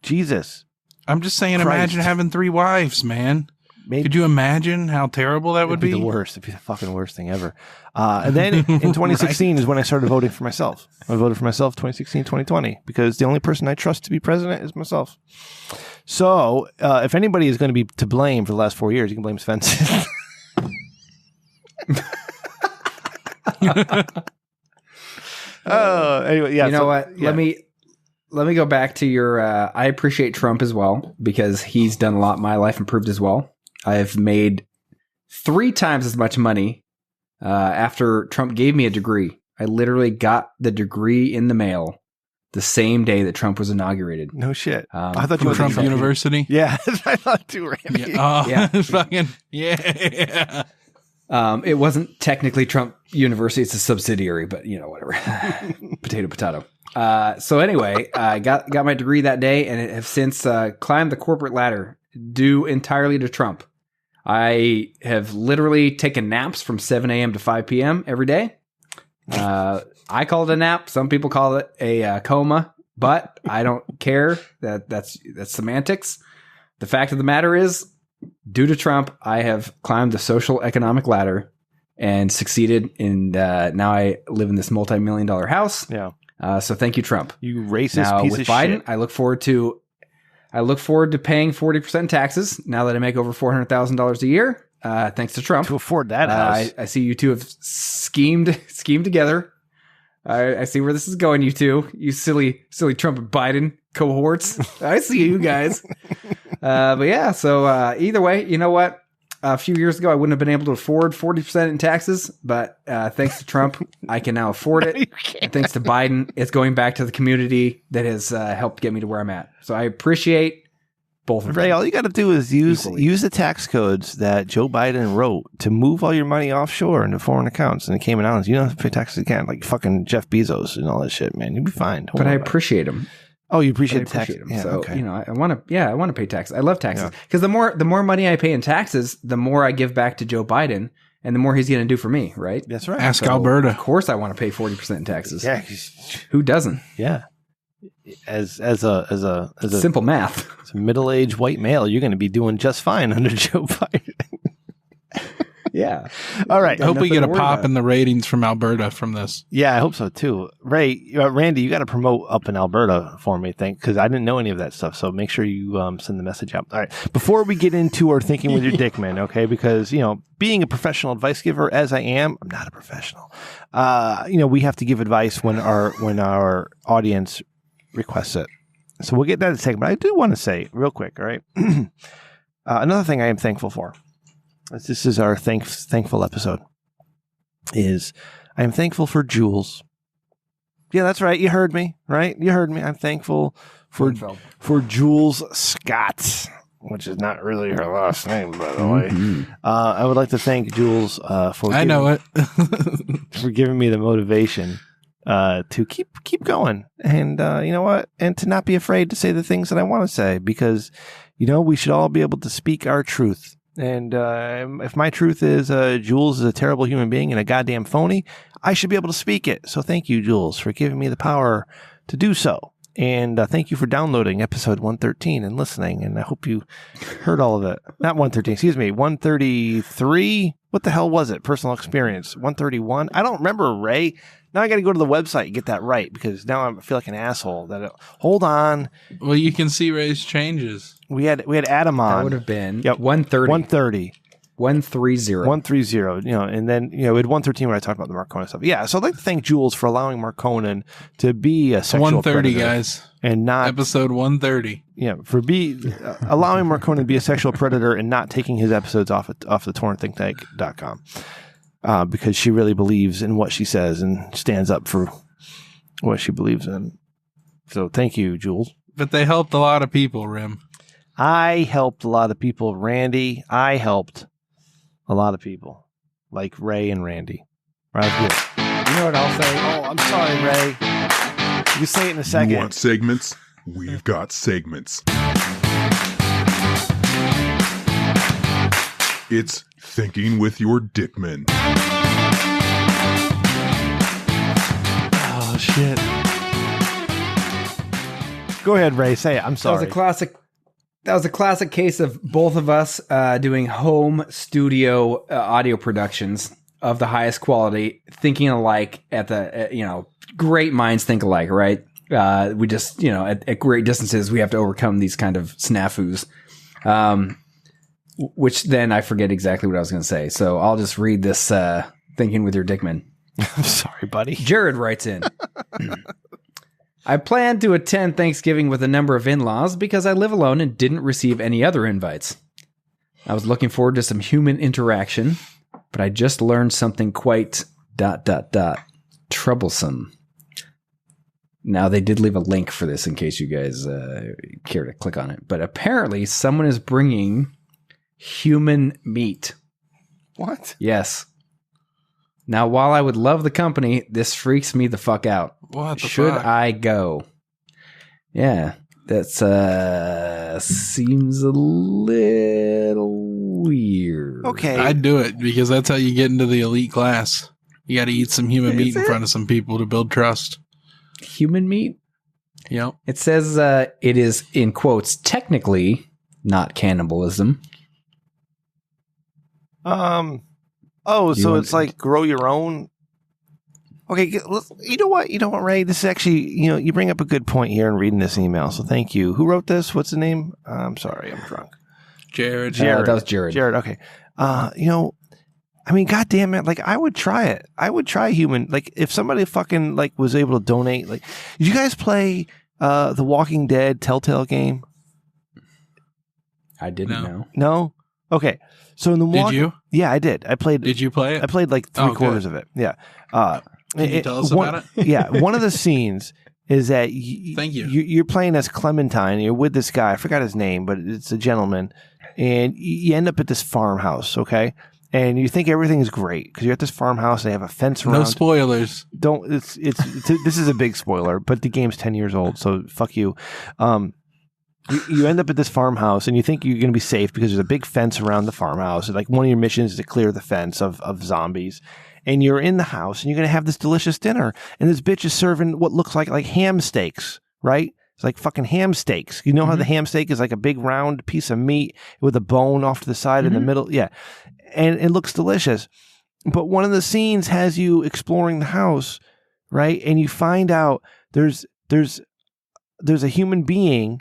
Jesus. I'm just saying, Christ. Imagine having 3 wives, man. Maybe. Could you imagine how terrible that would be? The worst. It'd be the fucking worst thing ever. And then in 2016 right. is when I started voting for myself. I voted for myself 2016, 2020 because the only person I trust to be president is myself. So if anybody is going to be to blame for the last 4 years, you can blame Svensson. Anyway, yeah. You know what? Yeah. Let me go back to your. I appreciate Trump as well because he's done a lot. My life improved as well. I've made 3 times as much money after Trump gave me a degree. I literally got the degree in the mail the same day that Trump was inaugurated. No shit. I thought you were Trump University. Yeah, I thought too, Randy. Yeah. Fucking yeah. It wasn't technically Trump University; it's a subsidiary, but you know, whatever. Potato. So anyway, I got my degree that day, and have since climbed the corporate ladder due entirely to Trump. I have literally taken naps from 7 a.m. to 5 p.m. every day. I call it a nap. Some people call it a coma, but I don't care. That's semantics. The fact of the matter is, due to Trump, I have climbed the social economic ladder and succeeded in now I live in this multi-million-dollar house. Yeah. So thank you, Trump. You racist piece of Biden, shit. I look forward to paying 40% taxes now that I make over $400,000 a year. Thanks to Trump to afford that house. I see you two have schemed together. I see where this is going. You two, you silly Trump and Biden cohorts. I see you guys. But yeah, so either way, you know what? A few years ago, I wouldn't have been able to afford 40% in taxes, but thanks to Trump, I can now afford it. And thanks to Biden, it's going back to the community that has helped get me to where I'm at. So I appreciate both of them. Ray, all you got to do is use the tax codes that Joe Biden wrote to move all your money offshore into foreign accounts and the Cayman Islands. You don't have to pay taxes again, like fucking Jeff Bezos and all that shit, man. You'll be fine. But I appreciate him. Oh, you appreciate taxes. Yeah, so, okay. You know, I want to pay taxes. I love taxes because the more money I pay in taxes, the more I give back to Joe Biden and the more he's going to do for me. Right. That's right. Ask Alberta. Of course I want to pay 40% in taxes. Yeah. Who doesn't? Yeah. As a simple math, as a middle-aged white male, you're going to be doing just fine under Joe Biden. Yeah. All right. I hope we get a pop in the ratings from Alberta from this. Yeah, I hope so too. Randy, you got to promote up in Alberta for me, because I didn't know any of that stuff. So make sure you send the message out. All right. Before we get into our thinking with your dick, man, okay? Because, being a professional advice giver as I am, I'm not a professional. We have to give advice when our audience requests it. So we'll get that in a second. But I do want to say real quick, all right? Another thing I am thankful for. This is our thankful episode. I am thankful for Jules. Yeah, that's right. You heard me, right? You heard me. I'm thankful for Jules Scott, which is not really her last name, by the way. I would like to thank Jules for giving me the motivation to keep going, and you know what, and to not be afraid to say the things that I want to say, because we should all be able to speak our truth. And if my truth is Jules is a terrible human being and a goddamn phony, I should be able to speak it. So thank you, Jules, for giving me the power to do so. And thank you for downloading episode 113 and listening. And I hope you heard all of it. Not 113, excuse me, 133. What the hell was it? Personal experience 131. I don't remember, Ray. Now I got to go to the website and get that right because now I feel like an asshole. Hold on. Well, you can see Ray's changes. We had Adam on. That would have been 130. 130. 130. 130. And then we had 113 when I talked about the Markonen stuff. Yeah, so I'd like to thank Jules for allowing Markonen to be a sexual 130, predator, guys, and not episode 130. Yeah, for allowing Markonen to be a sexual predator and not taking his episodes off the torrenthinktank.com. Because she really believes in what she says and stands up for what she believes in. So thank you, Jules. But they helped a lot of people, Rim. I helped a lot of people, Randy. I helped a lot of people, like Ray and Randy. Right, good. You know what I'll say? Oh, I'm sorry, Ray. You say it in a second. You want segments? We've got segments. It's Thinking with Your Dickman. Oh, shit. Go ahead, Ray. Say it. I'm sorry. That was a classic case of both of us doing home studio audio productions of the highest quality, thinking alike at the, great minds think alike, right? We just, at great distances, we have to overcome these kind of snafus. Which then I forget exactly what I was going to say. So I'll just read this Thinking with Your Dickman. I'm sorry, buddy. Jared writes in. I planned to attend Thanksgiving with a number of in-laws because I live alone and didn't receive any other invites. I was looking forward to some human interaction, but I just learned something quite ... troublesome. Now, they did leave a link for this in case you guys care to click on it. But apparently, someone is bringing human meat. What? Yes. Now, while I would love the company, this freaks me the fuck out. What the Should fuck? I go? Yeah, that's seems a little weird. Okay. I'd do it because that's how you get into the elite class. You got to eat some human meat in front of some people to build trust. Human meat? Yep. It says it is, in quotes, technically not cannibalism. So it's like grow your own. Okay, you know what, Ray? This is actually, you bring up a good point here in reading this email. So thank you. Who wrote this? What's the name? I'm sorry, I'm drunk. Jared. That was Jared. Jared. Okay. God damn it! Like, I would try it. I would try human. Like, if somebody fucking was able to donate. Like, did you guys play the Walking Dead Telltale game? I didn't know. No. Okay. So in the Did you? Yeah, I did. I played. Did you play it? I played like three-quarters of it. Yeah. Can you tell us about it? Yeah. One of the scenes is that Thank you. You're playing as Clementine. You're with this guy. I forgot his name, but it's a gentleman, and you end up at this farmhouse. Okay. And you think everything is great because you're at this farmhouse. They have a fence around. No spoilers. This is a big spoiler, but the game's 10 years old, so fuck you. You end up at this farmhouse and you think you're going to be safe because there's a big fence around the farmhouse. Like, one of your missions is to clear the fence of zombies. And you're in the house and you're going to have this delicious dinner. And this bitch is serving what looks like ham steaks, right? It's like fucking ham steaks. You know how the ham steak is like a big round piece of meat with a bone off to the side in the middle? Yeah. And it looks delicious. But one of the scenes has you exploring the house, right? And you find out there's a human being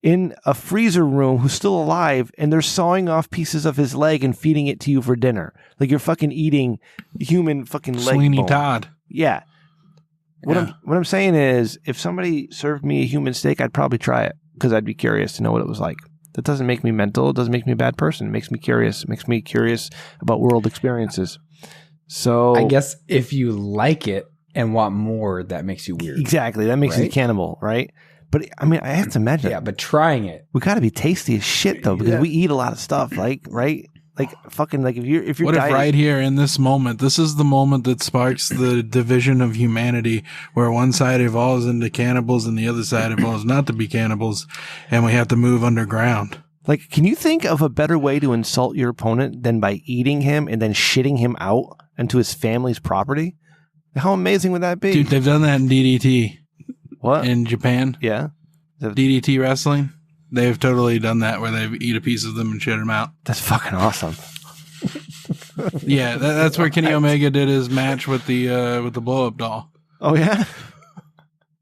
in a freezer room who's still alive, and they're sawing off pieces of his leg and feeding it to you for dinner. Like, you're fucking eating human fucking leg Sweeney bone. Todd. Yeah. What I'm saying is, if somebody served me a human steak, I'd probably try it because I'd be curious to know what it was like. That doesn't make me mental. It doesn't make me a bad person. It makes me curious. It makes me curious about world experiences. So I guess if you like it and want more, that makes you weird. Exactly. That makes you a cannibal, right? But I have to imagine. Yeah, but trying it, we got to be tasty as shit though, because we eat a lot of stuff. Like, right? Like, fucking, like, if you're what dieting, if right here in this moment, this is the moment that sparks the division of humanity, where one side evolves into cannibals and the other side evolves not to be cannibals, and we have to move underground. Like, can you think of a better way to insult your opponent than by eating him and then shitting him out into his family's property? How amazing would that be? Dude, they've done that in DDT. What? In Japan? Yeah. DDT wrestling? They've totally done that where they eat a piece of them and shit them out. That's fucking awesome. Yeah, that's where Kenny Omega did his match with the blow up doll. Oh yeah,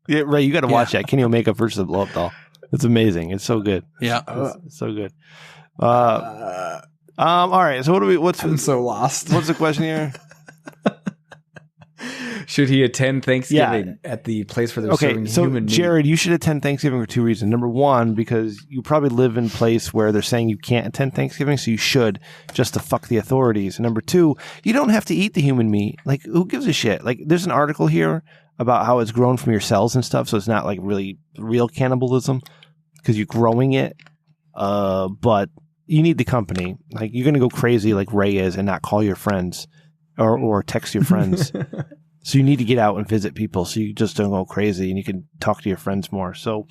yeah, Ray, you got to watch that Kenny Omega versus the blow up doll. It's amazing. It's so good. Yeah, it's so good. All right. So I'm so lost. What's the question here? Should he attend Thanksgiving at the place where they're serving human meat? Jared, you should attend Thanksgiving for two reasons. Number one, because you probably live in a place where they're saying you can't attend Thanksgiving, so you should, just to fuck the authorities. And number two, you don't have to eat the human meat. Like, who gives a shit? Like, there's an article here about how it's grown from your cells and stuff, so it's not like really real cannibalism because you're growing it. But you need the company. Like, you're going to go crazy like Ray is and not call your friends or text your friends. So you need to get out and visit people so you just don't go crazy and you can talk to your friends more. So,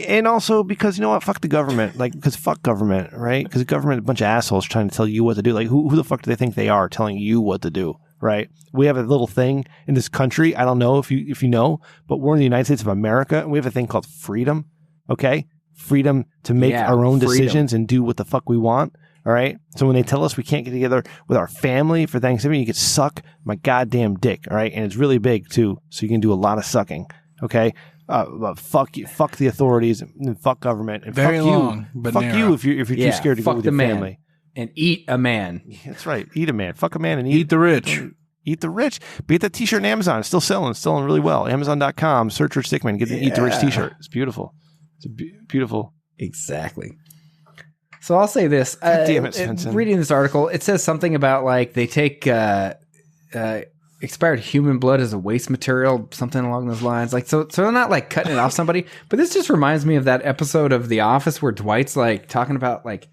and also because, you know what, fuck the government. Like, because fuck government, right? Because the government is a bunch of assholes trying to tell you what to do. Like, who the fuck do they think they are telling you what to do, right? We have a little thing in this country. I don't know if you know, but we're in the United States of America and we have a thing called freedom, okay? Freedom to make our own decisions and do what the fuck we want. All right. So when they tell us we can't get together with our family for Thanksgiving, you can suck my goddamn dick. All right. And it's really big too. So you can do a lot of sucking. Okay. But fuck you, fuck the authorities and fuck government and very fuck long, you. But fuck narrow. you if you're too scared to go with your family. And eat a man. That's right. Eat a man. Fuck a man and eat the rich. Eat the rich. Get that t-shirt on Amazon. It's still selling really well. Amazon.com. Search Rich Dickman. Get the Eat the Rich t-shirt. It's beautiful. It's beautiful. Exactly. So I'll say this. Damn it, Svensson. Reading this article, it says something about like they take expired human blood as a waste material, something along those lines. Like so they're not like cutting it off somebody. But this just reminds me of that episode of The Office where Dwight's like talking about like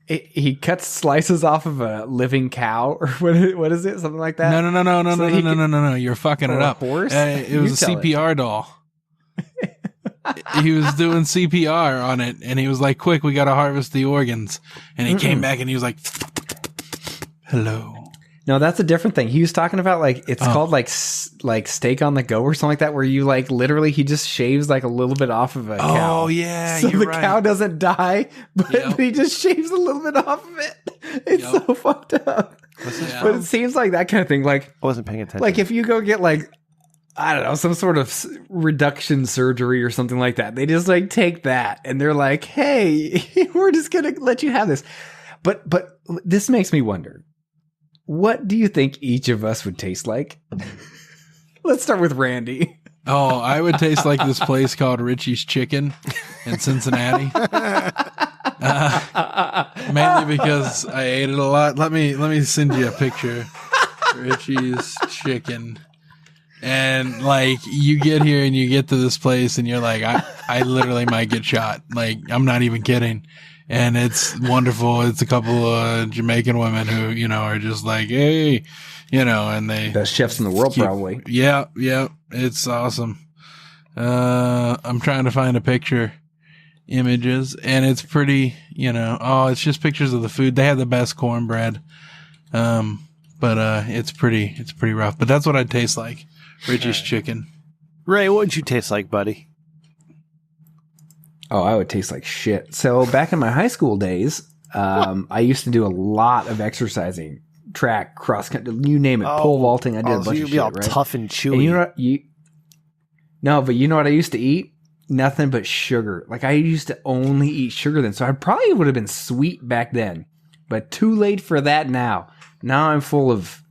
he cuts slices off of a living cow or what is it? Something like that. No. You're fucking it up. Horse? It was a CPR doll. He was doing CPR on it, and he was like, "Quick, we got to harvest the organs." And he came back, and he was like, "Hello." No, that's a different thing. He was talking about like it's called like steak on the go or something like that, where you like literally he just shaves like a little bit off of a cow. Oh yeah, so you're the right. cow doesn't die, but he just shaves a little bit off of it. It's so fucked up. But it seems like that kind of thing. Like I wasn't paying attention. Like if you go get like, I don't know, some sort of reduction surgery or something like that. They just like take that and they're like, hey, we're just going to let you have this. But this makes me wonder, what do you think each of us would taste like? Let's start with Randy. Oh, I would taste like this place called Richie's Chicken in Cincinnati. Mainly because I ate it a lot. Let me send you a picture. Richie's Chicken. And like you get here and you get to this place and you're like, I literally might get shot. Like, I'm not even kidding. And it's wonderful. It's a couple of Jamaican women who, you know, are just like, hey, you know, and they best chefs in the world, probably. Yeah. It's awesome. I'm trying to find a picture images and it's pretty, you know, it's just pictures of the food. They have the best cornbread. But it's pretty rough. But that's what I'd taste like. Richie's Chicken. Ray, what would you taste like, buddy? Oh, I would taste like shit. So back in my high school days, I used to do a lot of exercising, track, cross country, you name it, pole vaulting. I did a bunch of shit, all right? tough and chewy. And you know what? No, but you know what I used to eat? Nothing but sugar. Like I used to only eat sugar then. So I probably would have been sweet back then, but too late for that now. Now I'm full of.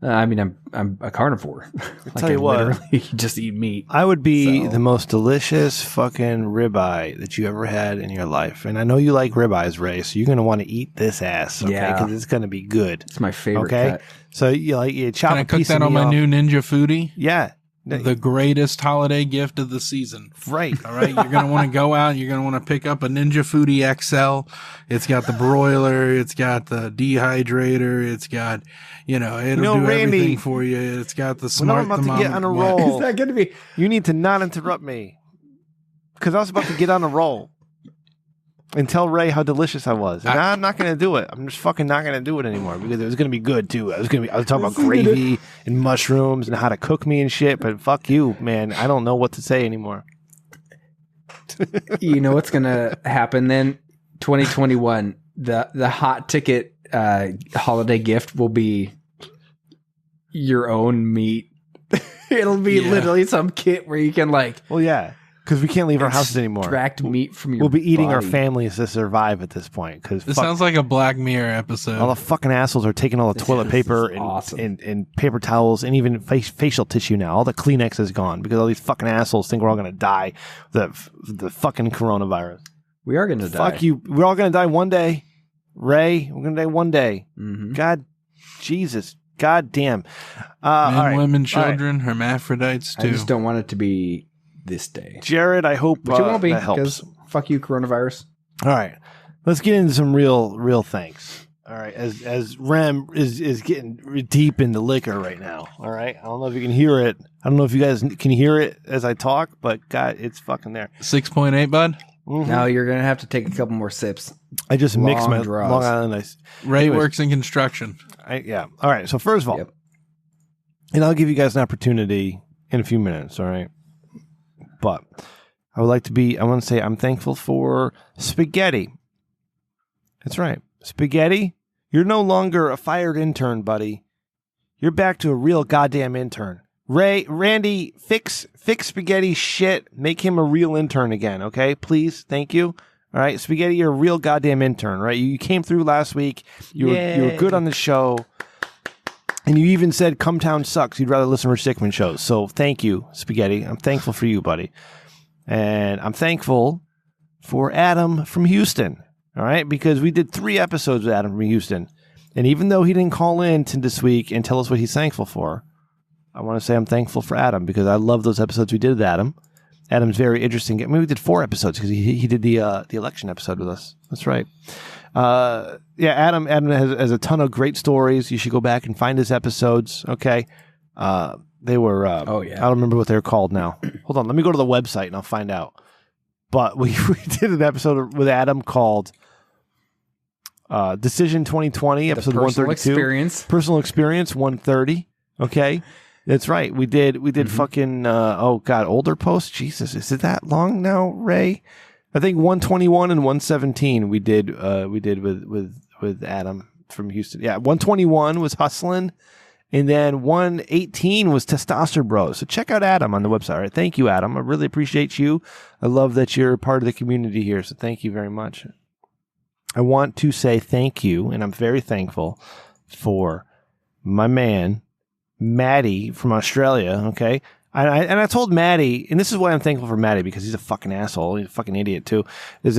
I'm a carnivore. I'll tell you what, literally just eat meat. I would be the most delicious fucking ribeye that you ever had in your life, and I know you like ribeyes, Ray. So you're gonna want to eat this ass, okay? Because it's gonna be good. It's my favorite. Okay, cut. so you chop. Can I cook that on my new Ninja Foodie? Yeah. The greatest holiday gift of the season. Right. All right. You're going to want to go out. You're going to want to pick up a Ninja Foodie XL. It's got the broiler. It's got the dehydrator. It's got, you know, it'll do Randy, everything for you. It's got the smart I'm about to get on a roll. Is that going to be? You need to not interrupt me. Because I was about to get on a roll. And tell Ray how delicious I was. And I'm not going to do it. I'm just fucking not going to do it anymore because it was going to be good too. I was talking about gravy and mushrooms and how to cook me and shit. But fuck you, man. I don't know what to say anymore. You know what's going to happen then? 2021. the hot ticket holiday gift will be your own meat. It'll be literally some kit where you can like. Well, yeah. Because we can't leave our houses anymore. Extract meat from your We'll be eating our body. families to survive at this point. Because This sounds like a Black Mirror episode. all the fucking assholes are taking all the toilet paper and paper towels and even facial tissue now. All the Kleenex is gone because all these fucking assholes think we're all going to die. The fucking coronavirus. We are going to die. Fuck you. We're all going to die one day. Ray, we're going to die one day. Mm-hmm. God, Jesus. God damn. Men, women, children, hermaphrodites too. I just don't want it to be this day. Jared, I hope But it won't be that helps. because fuck you, coronavirus. All right, let's get into some real thanks. All right, as Rem is getting deep into liquor right now. All right, I don't know if you can hear it. I don't know if you guys can hear it as I talk, but God, it's fucking there. 6.8, bud. Mm-hmm. Now you're gonna have to take a couple more sips. I just mixed my draws. Long Island Ice. Ray works in construction. Yeah. All right. So first of all, and I'll give you guys an opportunity in a few minutes. All right. But I want to say I'm thankful for Spaghetti. That's right. Spaghetti, you're no longer a fired intern, buddy. You're back to a real goddamn intern. Randy, fix Spaghetti's shit. Make him a real intern again, okay? Please. Thank you. All right, Spaghetti, you're a real goddamn intern, right? You came through last week. You were good on the show. And you even said Come Town sucks. You'd rather listen to Rich Dickman shows. So thank you, Spaghetti. I'm thankful for you, buddy. And I'm thankful for Adam from Houston. All right, because we did 3 episodes with Adam from Houston. And even though he didn't call in to this week and tell us what he's thankful for, I want to say I'm thankful for Adam because I love those episodes we did with Adam. Adam's very interesting. I mean, we did 4 episodes because he did the election episode with us. That's right. Adam has a ton of great stories. You should go back and find his episodes. Okay. They were, I don't remember what they're called now. Hold on. Let me go to the website and I'll find out. But we did an episode with Adam called Decision 2020, episode 132. Personal Experience 130. Okay. That's right. We did fucking, Older Post. Jesus. Is it that long now, Ray? I think 121 and 117 we did with Adam from Houston. Yeah, 121 was Hustlin', and then 118 was Testosterone Bros. So check out Adam on the website. All right, thank you, Adam. I really appreciate you. I love that you're part of the community here. So thank you very much. I want to say thank you, and I'm very thankful for my man Maddie from Australia. Okay. And I told Maddie, and this is why I'm thankful for Maddie because he's a fucking asshole. He's a fucking idiot too. Is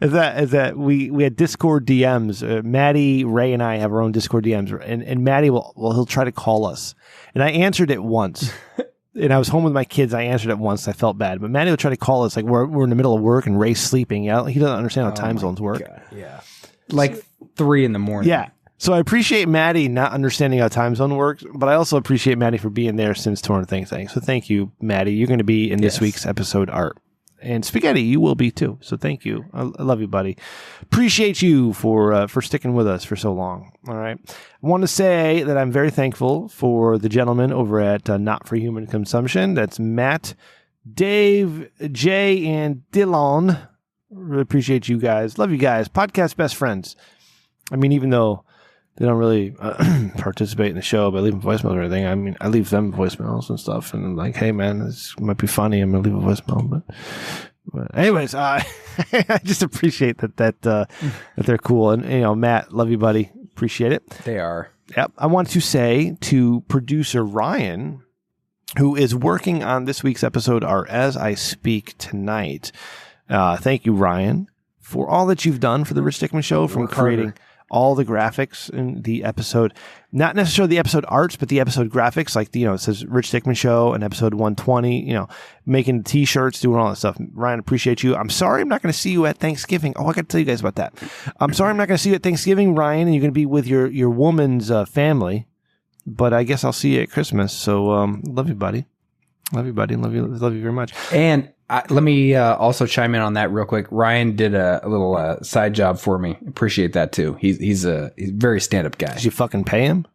that we had Discord DMs. Maddie, Ray, and I have our own Discord DMs, and Maddie he'll try to call us, and I answered it once. And I was home with my kids. I answered it once. I felt bad, but Maddie will try to call us like we're in the middle of work and Ray's sleeping. Yeah, he doesn't understand how time zones work. God, yeah, like 3 a.m. Yeah. So I appreciate Maddie not understanding how time zone works, but I also appreciate Maddie for being there since Torn Thing. So thank you, Maddie. You're going to be in this week's episode art. And Spaghetti, you will be too. So thank you. I love you, buddy. Appreciate you for sticking with us for so long. All right. I want to say that I'm very thankful for the gentlemen over at Not for Human Consumption. That's Matt, Dave, Jay, and Dylan. Really appreciate you guys. Love you guys. Podcast best friends. I mean, even though they don't really participate in the show by leaving voicemails or anything. I mean, I leave them voicemails and stuff, and I'm like, hey, man, this might be funny. I'm going to leave a voicemail. But anyways, I just appreciate that they're cool. And, Matt, love you, buddy. Appreciate it. They are. Yep. I want to say to producer Ryan, who is working on this week's episode, as I speak tonight. Thank you, Ryan, for all that you've done for the Rich Dickman Show, from creating all the graphics in the episode, not necessarily the episode arts, but the episode graphics, like, it says Rich Dickman Show and episode 120, making t-shirts, doing all that stuff. Ryan, appreciate you. I'm sorry I'm not going to see you at Thanksgiving. Oh, I got to tell you guys about that. I'm sorry I'm not going to see you at Thanksgiving, Ryan, and you're going to be with your woman's family, but I guess I'll see you at Christmas. So, love you, buddy. Love you, buddy. Love you very much. And let me also chime in on that real quick. Ryan did a little side job for me. Appreciate that too. He's a very stand-up guy. Did you fucking pay him?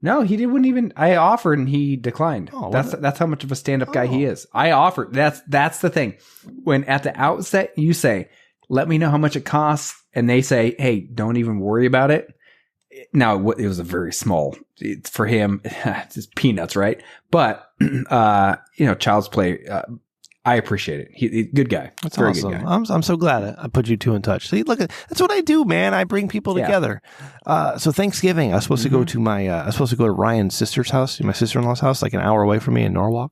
No, he wouldn't even. I offered and he declined. Oh, that's how much of a stand-up guy he is. I offered. That's the thing. When at the outset you say, let me know how much it costs. And they say, hey, don't even worry about it. Now, it was a very small, for him, it's just peanuts, right? But, Child's Play, I appreciate it. He good guy. That's very awesome. Good guy. I'm so glad I put you two in touch. See, look, that's what I do, man. I bring people together. So Thanksgiving, I was supposed to go to I was supposed to go to Ryan's sister's house, my sister-in-law's house, like an hour away from me in Norwalk.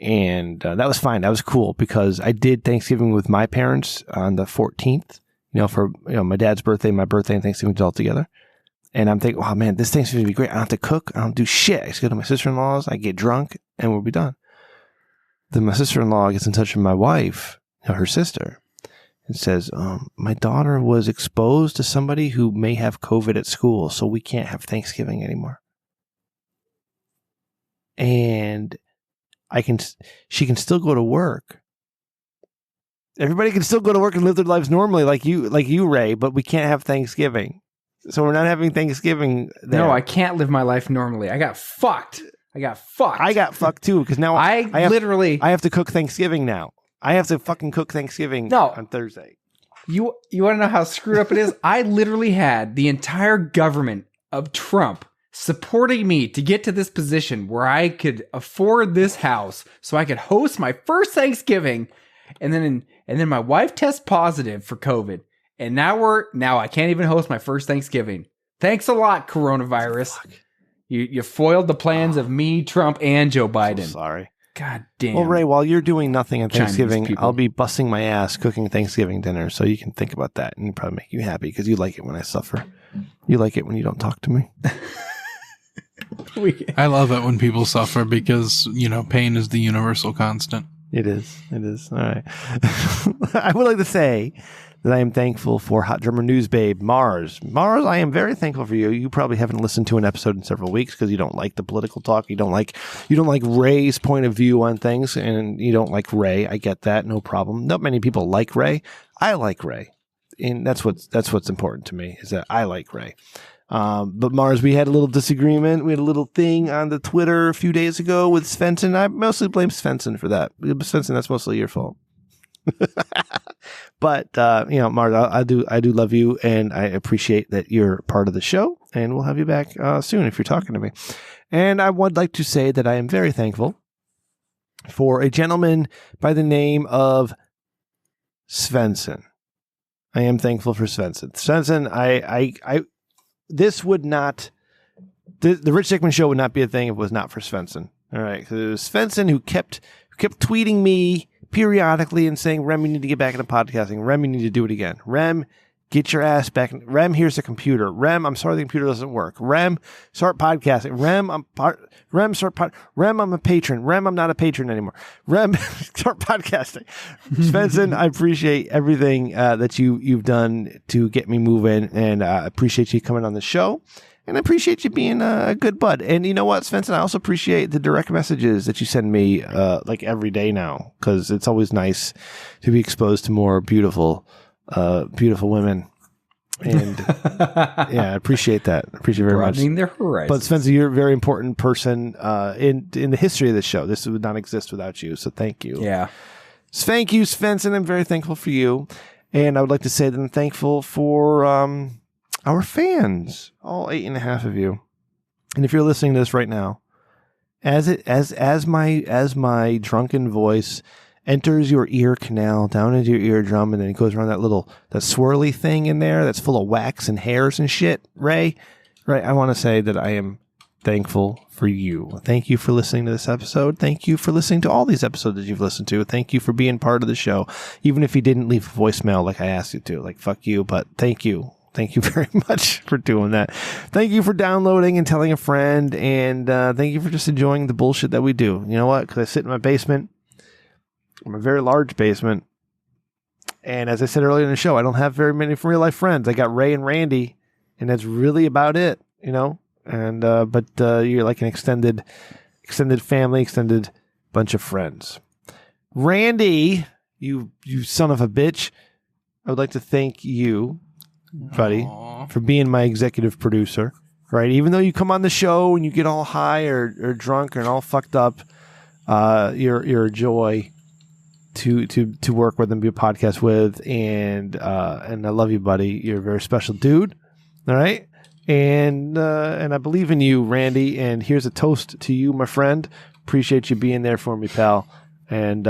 And that was fine. That was cool because I did Thanksgiving with my parents on the 14th. For my dad's birthday, my birthday, and Thanksgiving all together. And I'm thinking, wow, man, this Thanksgiving would be great. I don't have to cook. I don't do shit. I just go to my sister-in-law's. I get drunk, and we'll be done. Then my sister-in-law gets in touch with my wife, her sister, and says, my daughter was exposed to somebody who may have COVID at school, so we can't have Thanksgiving anymore. And she can still go to work. Everybody can still go to work and live their lives normally, like you, Ray, but we can't have Thanksgiving. So we're not having Thanksgiving there. No, I can't live my life normally. I got fucked. I got fucked too, because now I have to cook Thanksgiving now. I have to fucking cook Thanksgiving on Thursday. You want to know how screwed up it is? I literally had the entire government of Trump supporting me to get to this position where I could afford this house so I could host my first Thanksgiving. And then my wife tests positive for COVID. And now I can't even host my first Thanksgiving. Thanks a lot, coronavirus. You foiled the plans of me, Trump, and Joe Biden. So sorry. God damn. Well, Ray, while you're doing nothing on Thanksgiving, I'll be busting my ass cooking Thanksgiving dinner, so you can think about that, and it'll probably make you happy because you like it when I suffer. You like it when you don't talk to me. I love it when people suffer because, pain is the universal constant. It is. All right. I would like to say that I am thankful for Hot Drummer News Babe, Mars. Mars, I am very thankful for you. You probably haven't listened to an episode in several weeks because you don't like the political talk. You don't like Ray's point of view on things, and you don't like Ray. I get that. No problem. Not many people like Ray. I like Ray. And that's what's important to me, is that I like Ray. But Mars, we had a little disagreement. We had a little thing on the Twitter a few days ago with Svensson. I mostly blame Svensson for that. Svensson, that's mostly your fault. But Mars, I do love you, and I appreciate that you're part of the show, and we'll have you back soon if you're talking to me. And I would like to say that I am very thankful for a gentleman by the name of Svensson. I am thankful for Svensson. Svensson, this would not, the Rich Dickman Show would not be a thing if it was not for Svensson. All right, because it was Svensson who kept tweeting me periodically and saying, Rem, you need to get back into podcasting. Rem, you need to do it again. Rem, get your ass back. Rem, here's the computer. Rem, I'm sorry the computer doesn't work. Rem, start podcasting. Rem, I'm a patron. Rem, I'm not a patron anymore. Rem, start podcasting. Svensson, I appreciate everything that you've done to get me moving, and I appreciate you coming on the show. And I appreciate you being a good bud. And you know what, Svensson? I also appreciate the direct messages that you send me like every day now, because it's always nice to be exposed to more beautiful women. And yeah, I appreciate that. I appreciate it very much. Their horizons. But Svensson, you're a very important person in the history of the show. This would not exist without you. So thank you. Yeah. Thank you, Svensson. I'm very thankful for you. And I would like to say that I'm thankful for our fans, all 8.5 of you. And if you're listening to this right now, as my drunken voice enters your ear canal down into your eardrum, and then it goes around that swirly thing in there that's full of wax and hairs and shit, Ray, I want to say that I am thankful for you. Thank you for listening to this episode. Thank you for listening to all these episodes that you've listened to. Thank you for being part of the show, even if you didn't leave a voicemail like I asked you to. Like, fuck you, but thank you. Thank you very much for doing that. Thank you for downloading and telling a friend, and thank you for just enjoying the bullshit that we do. You know what? Because I sit in my basement. I'm a very large basement. And as I said earlier in the show, I don't have very many real life friends. I got Ray and Randy, and that's really about it, you know? And, but you're like an extended family, extended bunch of friends. Randy, you son of a bitch. I would like to thank you, buddy, for being my executive producer, right? Even though you come on the show and you get all high or drunk and all fucked up, you're a joy. to work with and be a podcast with, and I love you, buddy. You're a very special dude. All right, and I believe in you, Randy. And here's a toast to you, my friend. Appreciate you being there for me, pal. And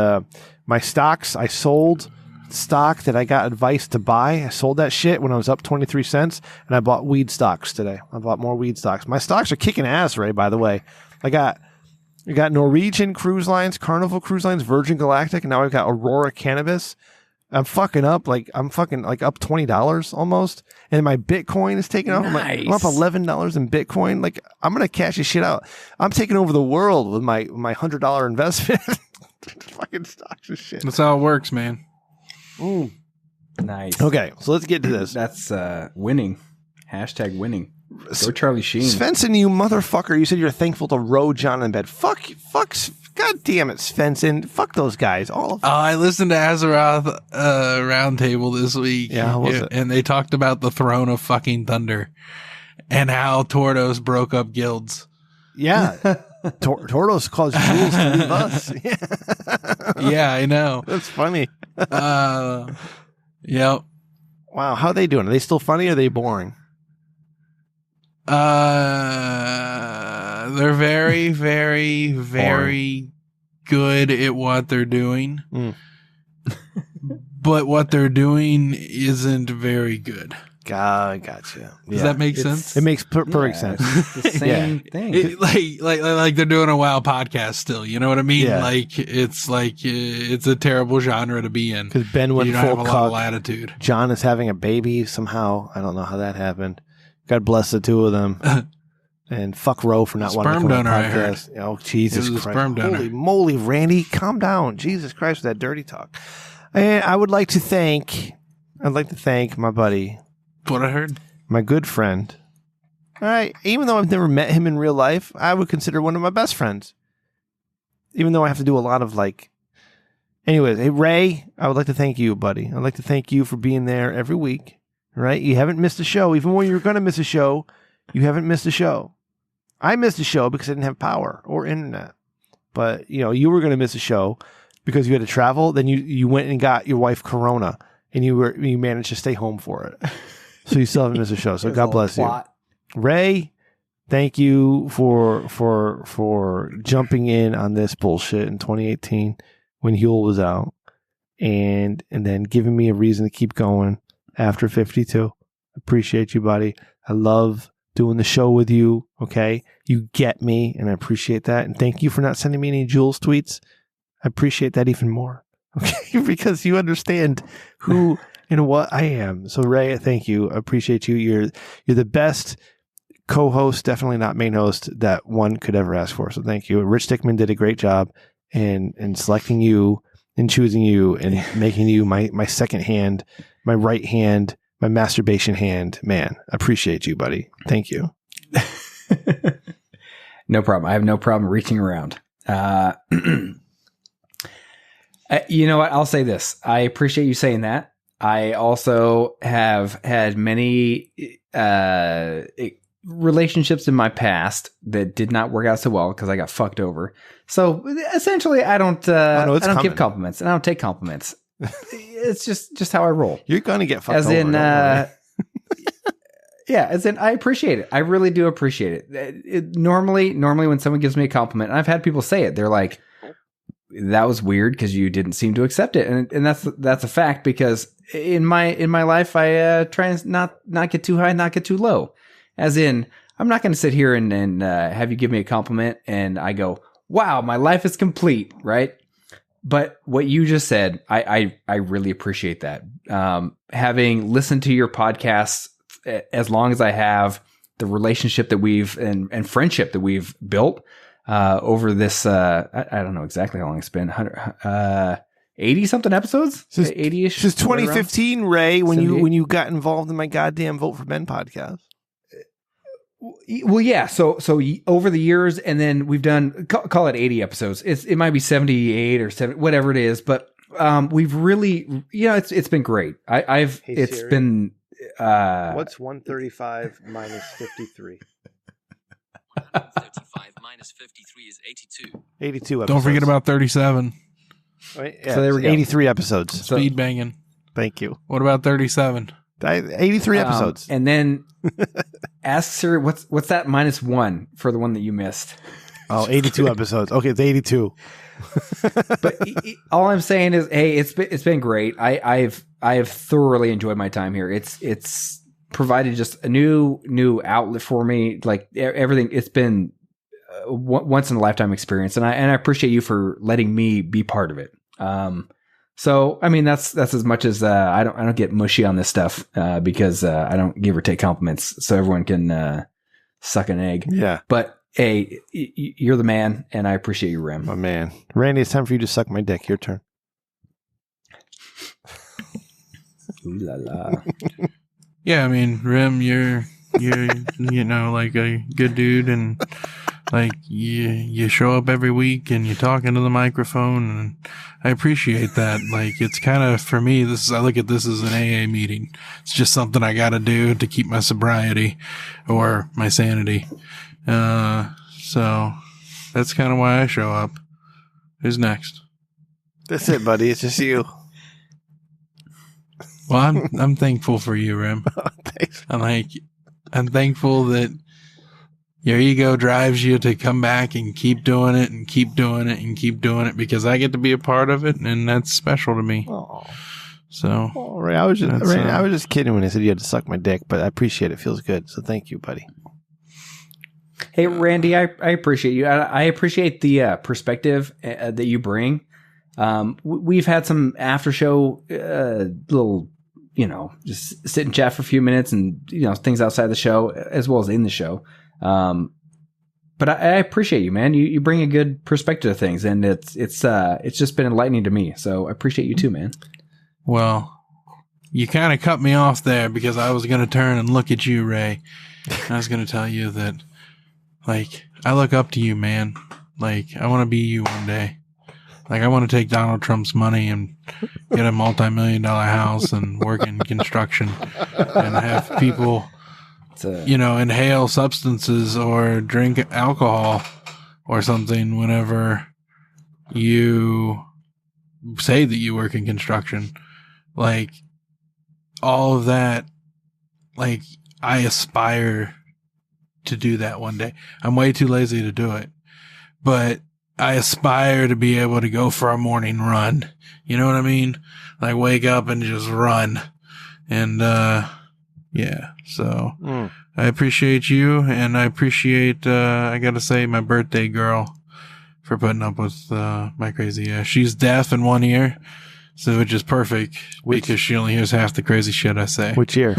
my stocks, I sold stock that I got advice to buy. I sold that shit when I was up 23 cents, and I bought weed stocks today. I bought more weed stocks. My stocks are kicking ass, Ray, by the way. I got Norwegian Cruise Lines, Carnival Cruise Lines, Virgin Galactic, and now I've got Aurora Cannabis. I'm fucking up up $20 almost, and my Bitcoin is taking off. Nice. I'm up $11 in Bitcoin. Like, I'm gonna cash this shit out. I'm taking over the world with my $100 investment. Fucking stocks and shit. That's how it works, man. Nice. Okay, so let's get to this. That's winning. Hashtag winning. Go Charlie Sheen. Svensson, you motherfucker. You said you're thankful to row John in bed. Fuck, God damn it, Svensson. Fuck those guys. All of them. I listened to Azeroth Roundtable this week. Yeah, how was it? And they talked about the Throne of fucking Thunder and how Tordos broke up guilds. Yeah. Tordos caused Jules to leave us. Yeah, I know. That's funny. Yep. Wow, how are they doing? Are they still funny or are they boring? They're very, very, very good at what they're doing. But what they're doing isn't very good. Gotcha. Does that make sense? It makes perfect sense. It's the same thing. Like they're doing a WoW podcast still. You know what I mean? Yeah. It's a terrible genre to be in. Because Ben went you don't full have a lot of cuck. latitude. John is having a baby somehow. I don't know how that happened. God bless the two of them. And fuck Roe for not wanting to come on the Sperm donor, I heard. podcast. Oh, Jesus It was a Christ. sperm donor. Holy moly, Randy. Calm down. Jesus Christ with that dirty talk. And I'd like to thank my buddy. What I heard? My good friend. All right. Even though I've never met him in real life, I would consider one of my best friends. Even though I have to do a lot of anyways, hey, Ray, I would like to thank you, buddy. I'd like to thank you for being there every week. All right. You haven't missed a show. Even when you're going to miss a show, you haven't missed a show. I missed a show because I didn't have power or internet. But, you were going to miss a show because you had to travel. Then you went and got your wife Corona and you managed to stay home for it. So you still haven't missed a show. So God bless you. Ray, thank you for jumping in on this bullshit in 2018 when Huel was out and then giving me a reason to keep going after 52. Appreciate you, buddy. I love doing the show with you. Okay. You get me and I appreciate that. And thank you for not sending me any Jules tweets. I appreciate that even more. Okay. Because you understand who and what I am. So Ray, thank you. I appreciate you. You're the best co-host, definitely not main host that one could ever ask for. So thank you. Rich Dickman did a great job in selecting you and choosing you and making you my second hand, my right hand, my masturbation hand. Man, I appreciate you, buddy. Thank you. No problem. I have no problem reaching around. You know what? I'll say this. I appreciate you saying that. I also have had many relationships in my past that did not work out so well because I got fucked over. So essentially, I don't give compliments and I don't take compliments. It's just how I roll. You're gonna get fucked as over. In, yeah, as in, I appreciate it. I really do appreciate it. Normally, when someone gives me a compliment, and I've had people say it, they're like, "That was weird because you didn't seem to accept it," and that's a fact because in my life, I try and not get too high, not get too low. As in, I'm not going to sit here and have you give me a compliment and I go, "Wow, my life is complete," right? But what you just said, I really appreciate that. Having listened to your podcasts as long as I have, the relationship that we've and friendship that we've built over this, I don't know exactly how long it's been, 80 something episodes, 80ish since 2015. Ray, when you got involved in my goddamn Vote for Ben podcast. Well, yeah. So over the years, and then we've done call it 80 episodes. It might be 78 or 70, whatever it is. But we've really, it's been great. It's been. What's 135 minus 53? 35 minus 53 is 82. 82 episodes. Don't forget about 37. Right? Yeah, so there we go. 83 episodes. Speed banging. Thank you. What about 37? 83 episodes. And then ask Siri, what's that -1 for the one that you missed? Oh, 82 episodes. Okay, it's 82. But all I'm saying is, hey, it's been great. I have thoroughly enjoyed my time here. It's provided just a new outlet for me. Like everything, it's been a once in a lifetime experience, and I appreciate you for letting me be part of it. So I mean that's as much as I don't get mushy on this stuff because I don't give or take compliments, so everyone can suck an egg. Yeah, but. Hey, you're the man, and I appreciate you, Rem. My man. Randy, it's time for you to suck my dick. Your turn. Ooh la la. Yeah, I mean, Rem, you're like a good dude, and like you show up every week and you talk into the microphone, and I appreciate that. Like, it's kind of, for me, I look at this as an AA meeting. It's just something I got to do to keep my sobriety or my sanity. So that's kind of why I show up. Who's next? That's it, buddy. It's just you. Well, I'm thankful for you, Rem. Thanks. I'm thankful that your ego drives you to come back and keep doing it and keep doing it and keep doing it because I get to be a part of it, and that's special to me. Oh. So, Ray, I was just kidding when I said you had to suck my dick, but I appreciate it. It feels good. So thank you, buddy. Hey, Randy, I appreciate you. I appreciate the perspective that you bring. We've had some after show little, just sit and chat for a few minutes and, things outside the show as well as in the show. But I appreciate you, man. You bring a good perspective to things, and it's just been enlightening to me. So I appreciate you too, man. Well, you kind of cut me off there because I was going to turn and look at you, Ray. I was going to tell you that, like, I look up to you, man. Like, I want to be you one day. Like, I want to take Donald Trump's money and get a multi-million-dollar house and work in construction and have people, inhale substances or drink alcohol or something whenever you say that you work in construction. Like, all of that, like, I aspire to do that one day. I'm way too lazy to do it, but I aspire to be able to go for a morning run. You know what I mean? Like, wake up and just run. And, yeah, so I appreciate you, and I appreciate, I gotta say, my birthday girl for putting up with, my crazy ass. She's deaf in one ear, so which is perfect because she only hears half the crazy shit I say. Which ear?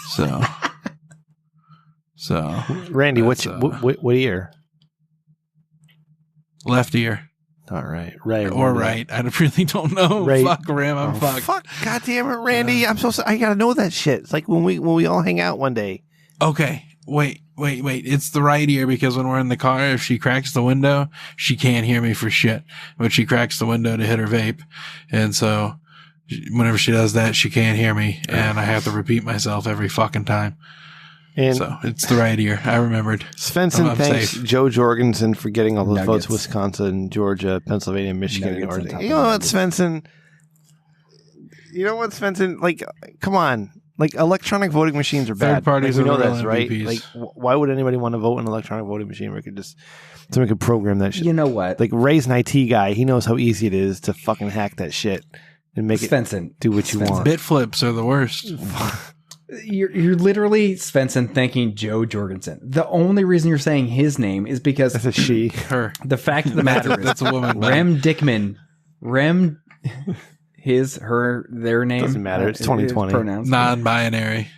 So, Randy, what ear? Left ear. All right, Ray, or right. I really don't know. Ray. Fuck, Ram, I'm fucked. Fuck, goddamn it, Randy! I'm so I gotta know that shit. It's like when we all hang out one day. Okay, wait. It's the right ear because when we're in the car, if she cracks the window, she can't hear me for shit. But she cracks the window to hit her vape, and so whenever she does that, she can't hear me, and I have to repeat myself every fucking time. And so it's the right ear. I remembered. Svensson thanks Joe Jorgensen for getting all those votes. Wisconsin, Georgia, Pennsylvania, Michigan, and Oregon. You know what, Svensson? Like, come on. Like, electronic voting machines are bad. Third parties we know are this, right? MVPs. Like, why would anybody want to vote in an electronic voting machine? We could just program that shit. You know what? Like, Ray's an IT guy. He knows how easy it is to fucking hack that shit and make it do what you want. Bit flips are the worst. You're literally, Svensson, thanking Joe Jorgensen. The only reason you're saying his name is because that's a she. Her. The fact of the matter is that's a woman. Rem Dickman. Their name doesn't matter. It's 2020. Pronouns. Non-binary.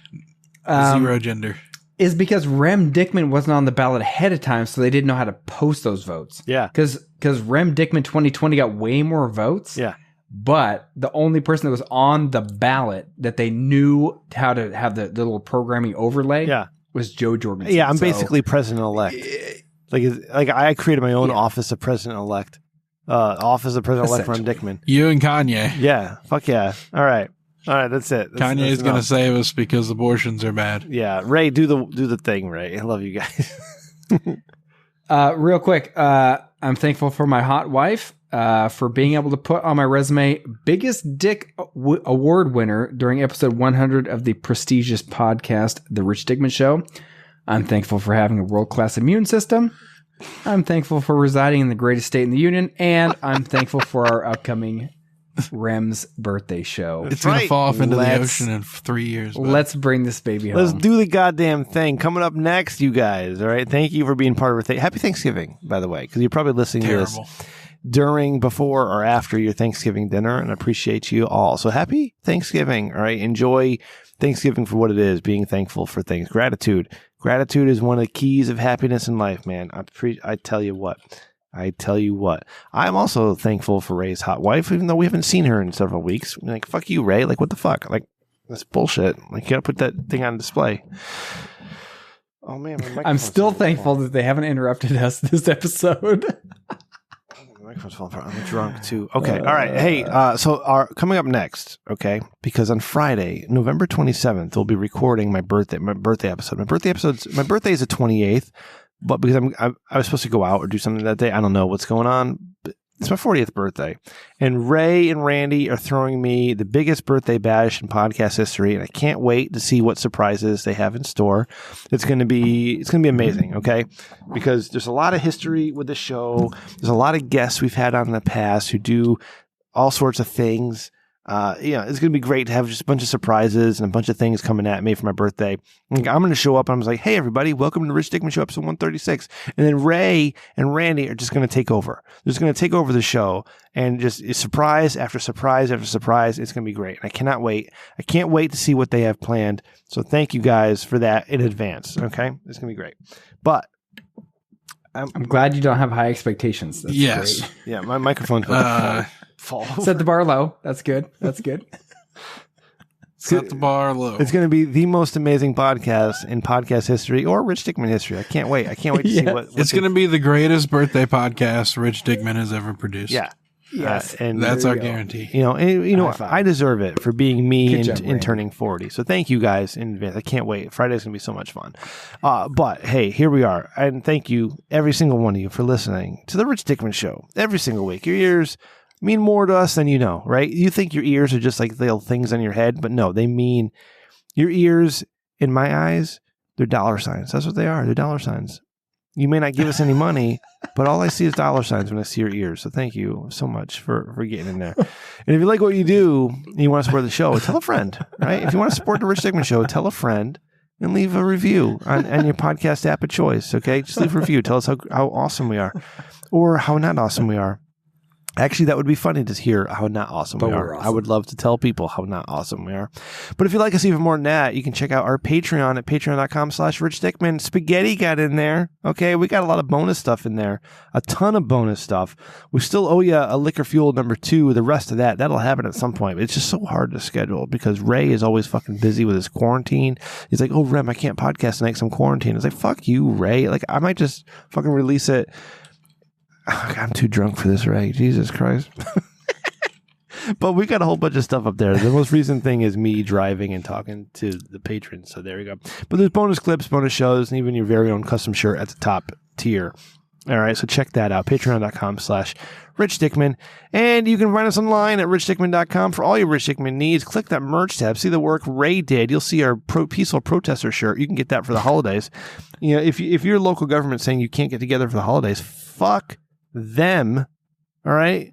Zero gender. Is because Rem Dickman wasn't on the ballot ahead of time, so they didn't know how to post those votes. Yeah. Because Rem Dickman 2020 got way more votes. Yeah. But the only person that was on the ballot that they knew how to have the little programming overlay was Joe Jorgensen. Yeah, I'm basically president-elect. Like I created my own office of president-elect. Office of president-elect from Dickman. You and Kanye. Yeah. Fuck yeah. All right, that's it. Kanye is going to save us because abortions are bad. Yeah. Ray, do the thing, Ray. I love you guys. Real quick, I'm thankful for my hot wife for being able to put on my resume biggest dick award winner during episode 100 of the prestigious podcast, The Rich Dickman Show. I'm thankful for having a world-class immune system. I'm thankful for residing in the greatest state in the union, and I'm thankful for our upcoming Rem's birthday show. It's going to fall off into the ocean in 3 years. But. Let's bring this baby home. Let's do the goddamn thing. Coming up next, you guys. All right. Thank you for being part of our Happy Thanksgiving, by the way, because you're probably listening to this during, before, or after your Thanksgiving dinner, and I appreciate you all. So happy Thanksgiving. All right. Enjoy Thanksgiving for what it is, being thankful for things. Gratitude. Gratitude is one of the keys of happiness in life, man. I tell you what. I'm also thankful for Ray's hot wife, even though we haven't seen her in several weeks. I'm like, fuck you, Ray. Like, what the fuck? Like, that's bullshit. Like, you gotta put that thing on display. Oh, man. I'm still thankful that they haven't interrupted us this episode. My microphone's falling apart. I'm drunk, too. Okay. All right. Hey, so coming up next, okay, because on Friday, November 27th, we'll be recording my birthday episode. My birthday is the 28th. But because I was supposed to go out or do something that day, I don't know what's going on. But it's my 40th birthday. And Ray and Randy are throwing me the biggest birthday bash in podcast history. And I can't wait to see what surprises they have in store. It's going to be amazing, okay? Because there's a lot of history with the show. There's a lot of guests we've had on in the past who do all sorts of things. It's going to be great to have just a bunch of surprises and a bunch of things coming at me for my birthday. I'm going to show up and I'm like, hey, everybody, welcome to the Rich Dickman Show, episode 136. And then Ray and Randy are just going to take over. They're just going to take over the show and just surprise after surprise after surprise. It's going to be great. I cannot wait. I can't wait to see what they have planned. So thank you guys for that in advance. Okay. It's going to be great. But I'm glad you don't have high expectations. That's yes. great. Yeah. My microphone's fall. Set the bar low. That's good. Set the bar low. It's going to be the most amazing podcast in podcast history or Rich Dickman history. I can't wait. I can't wait to see what it's going to be the greatest birthday podcast Rich Dickman has ever produced. Yeah. Yes. And that's our guarantee. I deserve it for being me and turning 40. So thank you guys in advance. I can't wait. Friday's going to be so much fun. But hey, here we are. And thank you, every single one of you, for listening to the Rich Dickman Show every single week. Your ears mean more to us than you know, right? You think your ears are just like little things on your head, but no, they mean your ears, in my eyes, they're dollar signs. That's what they are. They're dollar signs. You may not give us any money, but all I see is dollar signs when I see your ears. So thank you so much for getting in there. And if you like what you do and you want to support the show, tell a friend, right? If you want to support the Rich Dickman Show, tell a friend and leave a review on your podcast app of choice, okay? Just leave a review. Tell us how awesome we are or how not awesome we are. Actually, that would be funny to hear how not awesome we are. Awesome. I would love to tell people how not awesome we are. But if you like us even more than that, you can check out our Patreon at patreon.com/RichDickman. Spaghetti got in there. Okay, we got a lot of bonus stuff in there. A ton of bonus stuff. We still owe you a Liquor Fuel number 2. The rest of that'll happen at some point. It's just so hard to schedule because Ray is always fucking busy with his quarantine. He's like, oh, Rem, I can't podcast tonight because I'm quarantined. It's like, fuck you, Ray. Like, I might just fucking release it. I'm too drunk for this, Ray. Jesus Christ. But we got a whole bunch of stuff up there. The most recent thing is me driving and talking to the patrons. So there we go. But there's bonus clips, bonus shows, and even your very own custom shirt at the top tier. All right. So check that out. Patreon.com/RichDickman. And you can find us online at richdickman.com for all your Rich Dickman needs. Click that merch tab. See the work Ray did. You'll see our peaceful protester shirt. You can get that for the holidays. You know, if your local government saying you can't get together for the holidays, fuck them. All right?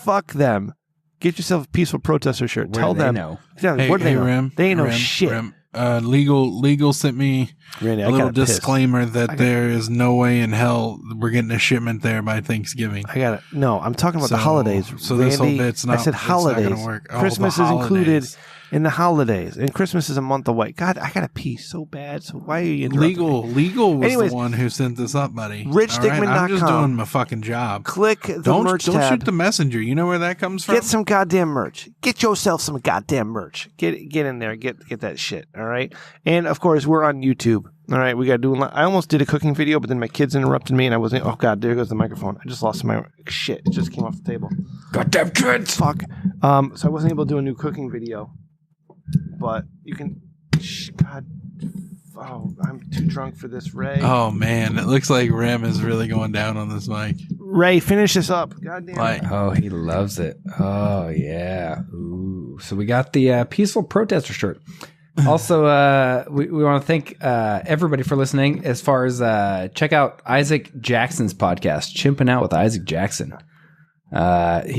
Fuck them. Get yourself a peaceful protester shirt. Tell them. Know? What do they know? Rem, they ain't know shit. Rem, legal sent me Randy, a little disclaimer that there is no way in hell we're getting a shipment there by Thanksgiving. No, I'm talking about the holidays. So Randy, this whole bit's not. I said holidays. Not gonna work. Christmas is included in the holidays, and Christmas is a month away. God, I gotta pee so bad. So why are you interrupting? Legal was the one who sent this up, buddy. RichDickman.com. Right? I'm just doing my fucking job. Click the merch tab. Don't shoot the messenger. You know where that comes from? Get some goddamn merch. Get yourself some goddamn merch. Get in there. Get that shit. All right. And of course, we're on YouTube. All right. We got to do. I almost did a cooking video, but then my kids interrupted me, and I wasn't. Oh God, there goes the microphone. I just lost my shit. It just came off the table. Goddamn kids. Fuck. So I wasn't able to do a new cooking video. But you can, God, I'm too drunk for this, Ray. Oh man, it looks like Rem is really going down on this mic. Ray, finish this up. Goddamn. Oh, he loves it. Oh yeah. Ooh. So we got the peaceful protester shirt. Also, we want to thank everybody for listening. As far as check out Isaac Jackson's podcast, Chimping Out with Isaac Jackson.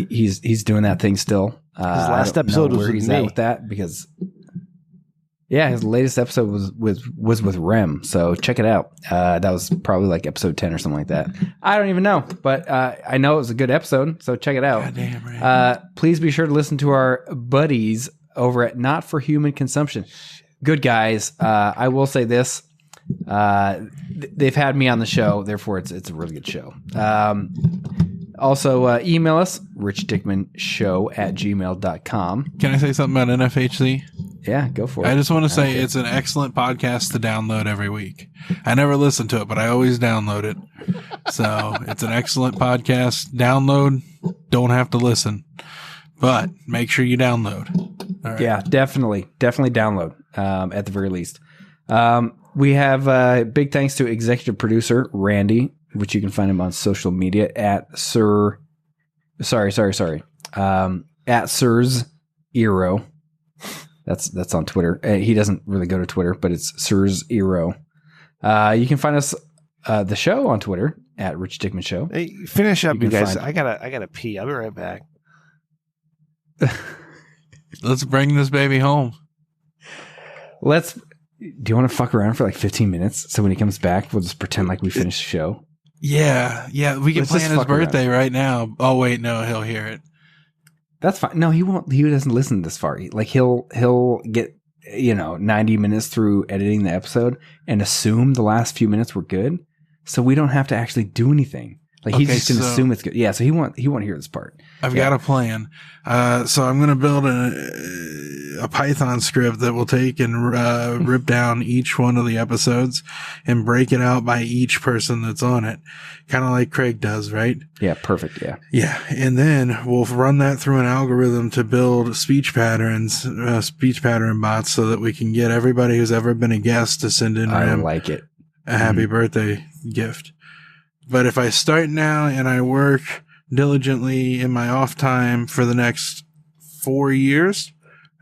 He's doing that thing still. His last episode was with me. At with that because his latest episode was with Rem. So check it out. That was probably like episode 10 or something like that. I don't even know, but I know it was a good episode. So check it out. Goddamn, Rem. Please be sure to listen to our buddies over at Not for Human Consumption. Good guys. I will say this. They've had me on the show, therefore it's a really good show. Also, email us, richdickmanshow@gmail.com. Can I say something about NFHC? Yeah, go for it. I just want to say it's an excellent podcast to download every week. I never listen to it, but I always download it. So it's an excellent podcast. Download, don't have to listen, but make sure you download. All right. Yeah, definitely download at the very least. We have big thanks to executive producer Randy, which you can find him on social media at at Sirs Eero. That's on Twitter. He doesn't really go to Twitter, but it's Sirs Eero. You can find us the show on Twitter at Rich Dickman Show. Hey, finish up, you guys. I gotta pee. I'll be right back. Let's bring this baby home. Do you want to fuck around for like 15 minutes? So when he comes back, we'll just pretend like we finished the show. Yeah. We can plan his birthday right now. Oh wait, no, he'll hear it. That's fine. No, he won't. He doesn't listen this far. He'll get 90 minutes through editing the episode and assume the last few minutes were good, so we don't have to actually do anything. Like he's just gonna assume it's good. Yeah, so he won't hear this part. I've got a plan. So I'm gonna build a Python script that will take and rip down each one of the episodes and break it out by each person that's on it, kind of like Craig does, right? Yeah, perfect. Yeah, yeah, and then we'll run that through an algorithm to build speech pattern bots, so that we can get everybody who's ever been a guest to send in I like it a happy birthday gift. But if I start now and I work diligently in my off time for the next 4 years,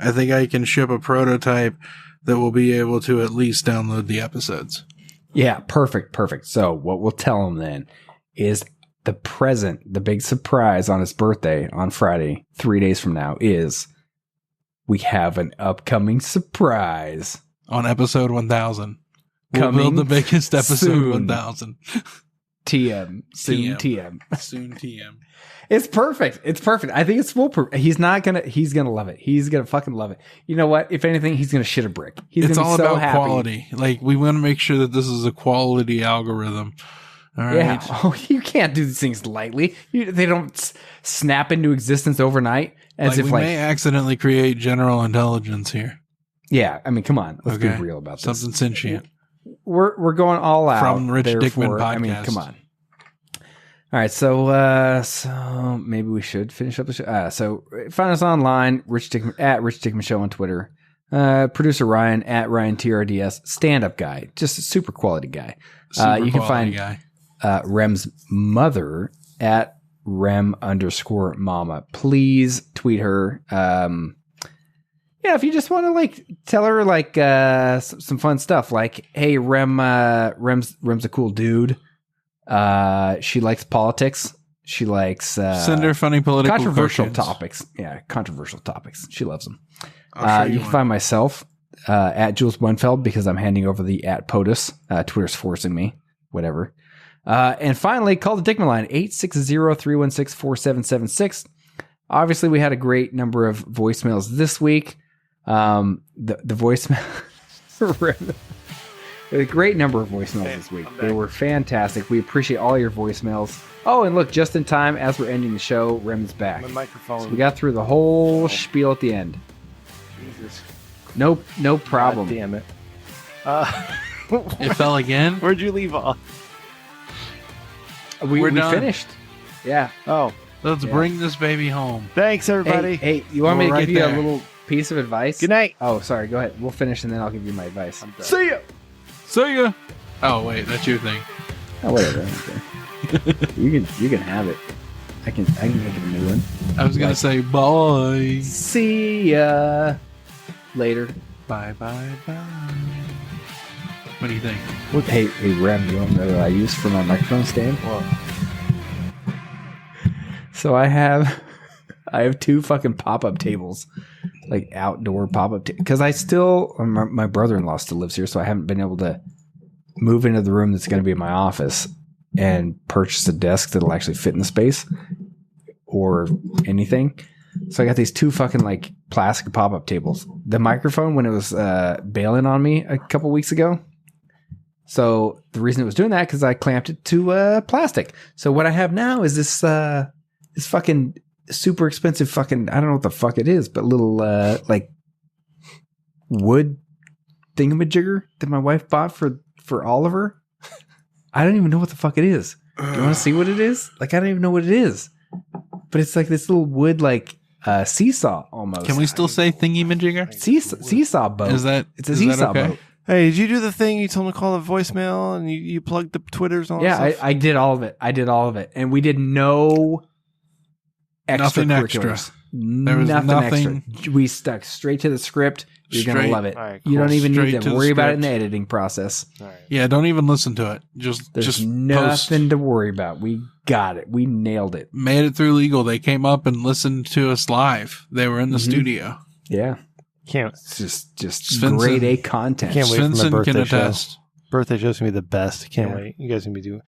I think I can ship a prototype that will be able to at least download the episodes. Yeah, perfect. So what we'll tell him then is the present, the big surprise on his birthday on Friday, 3 days from now, is we have an upcoming surprise. On episode 1000. We'll build the biggest episode soon. 1000. TM. Soon TM. Soon TM. It's perfect. I think it's foolproof. He's gonna love it. He's gonna fucking love it. You know what? If anything, he's gonna shit a brick. It's all about happy. Quality. Like, we want to make sure that this is a quality algorithm. All right. Yeah. Oh, you can't do these things lightly. They don't snap into existence overnight. We may accidentally create general intelligence here. Yeah. I mean, come on. Let's be real about this. Something sentient. We're going all out from Rich Dickman podcast. I mean, come on. All right, so maybe we should finish up the show. So find us online, Rich Dickman, at Rich Dickman Show on Twitter. Producer Ryan at Ryan TRDS, stand-up guy, just a super quality guy. You can find Rem's mother at Rem_mama. Please tweet her. Yeah, if you just want to tell her some fun stuff, like, hey, Rem's a cool dude. She likes politics. She likes send her funny political controversial questions. topics. Yeah, controversial topics. She loves them. You can find myself at Jules Blumenfeld because I'm handing over the at POTUS. Twitter's forcing me. Whatever. And finally, call the Dickman line 860-316-4776. Obviously, we had a great number of voicemails this week. The voicemail. A great number of voicemails this week. They were fantastic. We appreciate all your voicemails. Oh, and look, just in time, as we're ending the show, Rem's back. My microphone. So we got through the whole spiel at the end. Jesus. No problem. God damn it. It fell again? Where'd you leave off? We're done. Finished. Yeah. Oh. Let's bring this baby home. Thanks, everybody. Hey, you want me to give you a little piece of advice? Good night. Oh, sorry. Go ahead. We'll finish and then I'll give you my advice. I'm done. See ya. See ya. Oh wait, that's your thing. Oh, whatever. Okay. you can have it. I can make it a new one. I was gonna say bye. See ya later. Bye. What do you think? Hey, Rem, you want to know what I use for my microphone stand? What? So I have 2 fucking pop-up tables, like outdoor pop-up because my brother-in-law still lives here, so I haven't been able to move into the room that's going to be my office and purchase a desk that'll actually fit in the space or anything. So I got these 2 fucking like plastic pop-up tables. The microphone, when it was bailing on me a couple weeks ago. So the reason it was doing that because I clamped it to plastic. So what I have now is this fucking super expensive fucking, I don't know what the fuck it is, but little like wood thingamajigger that my wife bought for Oliver. I don't even know what the fuck it is. Do you want to see what it is? Like, I don't even know what it is. But it's like this little wood like seesaw almost. Can we still say thingy-majigger? Seesaw boat. It's a seesaw boat. Hey, did you do the thing? You told me to call the voicemail and you plugged the Twitters and all that stuff? I did all of it. And we did no nothing extra. There was nothing extra. We stuck straight to the script. You're going to love it. Right, cool. You don't even need to worry about it in the editing process. Right. Yeah, don't even listen to it. There's nothing to worry about. We got it. We nailed it. Made it through legal. They came up and listened to us live. They were in the studio. Yeah. It's just Svensson, grade A content. Can't wait Svensson for my birthday can show. attest. Birthday show's going to be the best. Can't wait. You guys going to be doing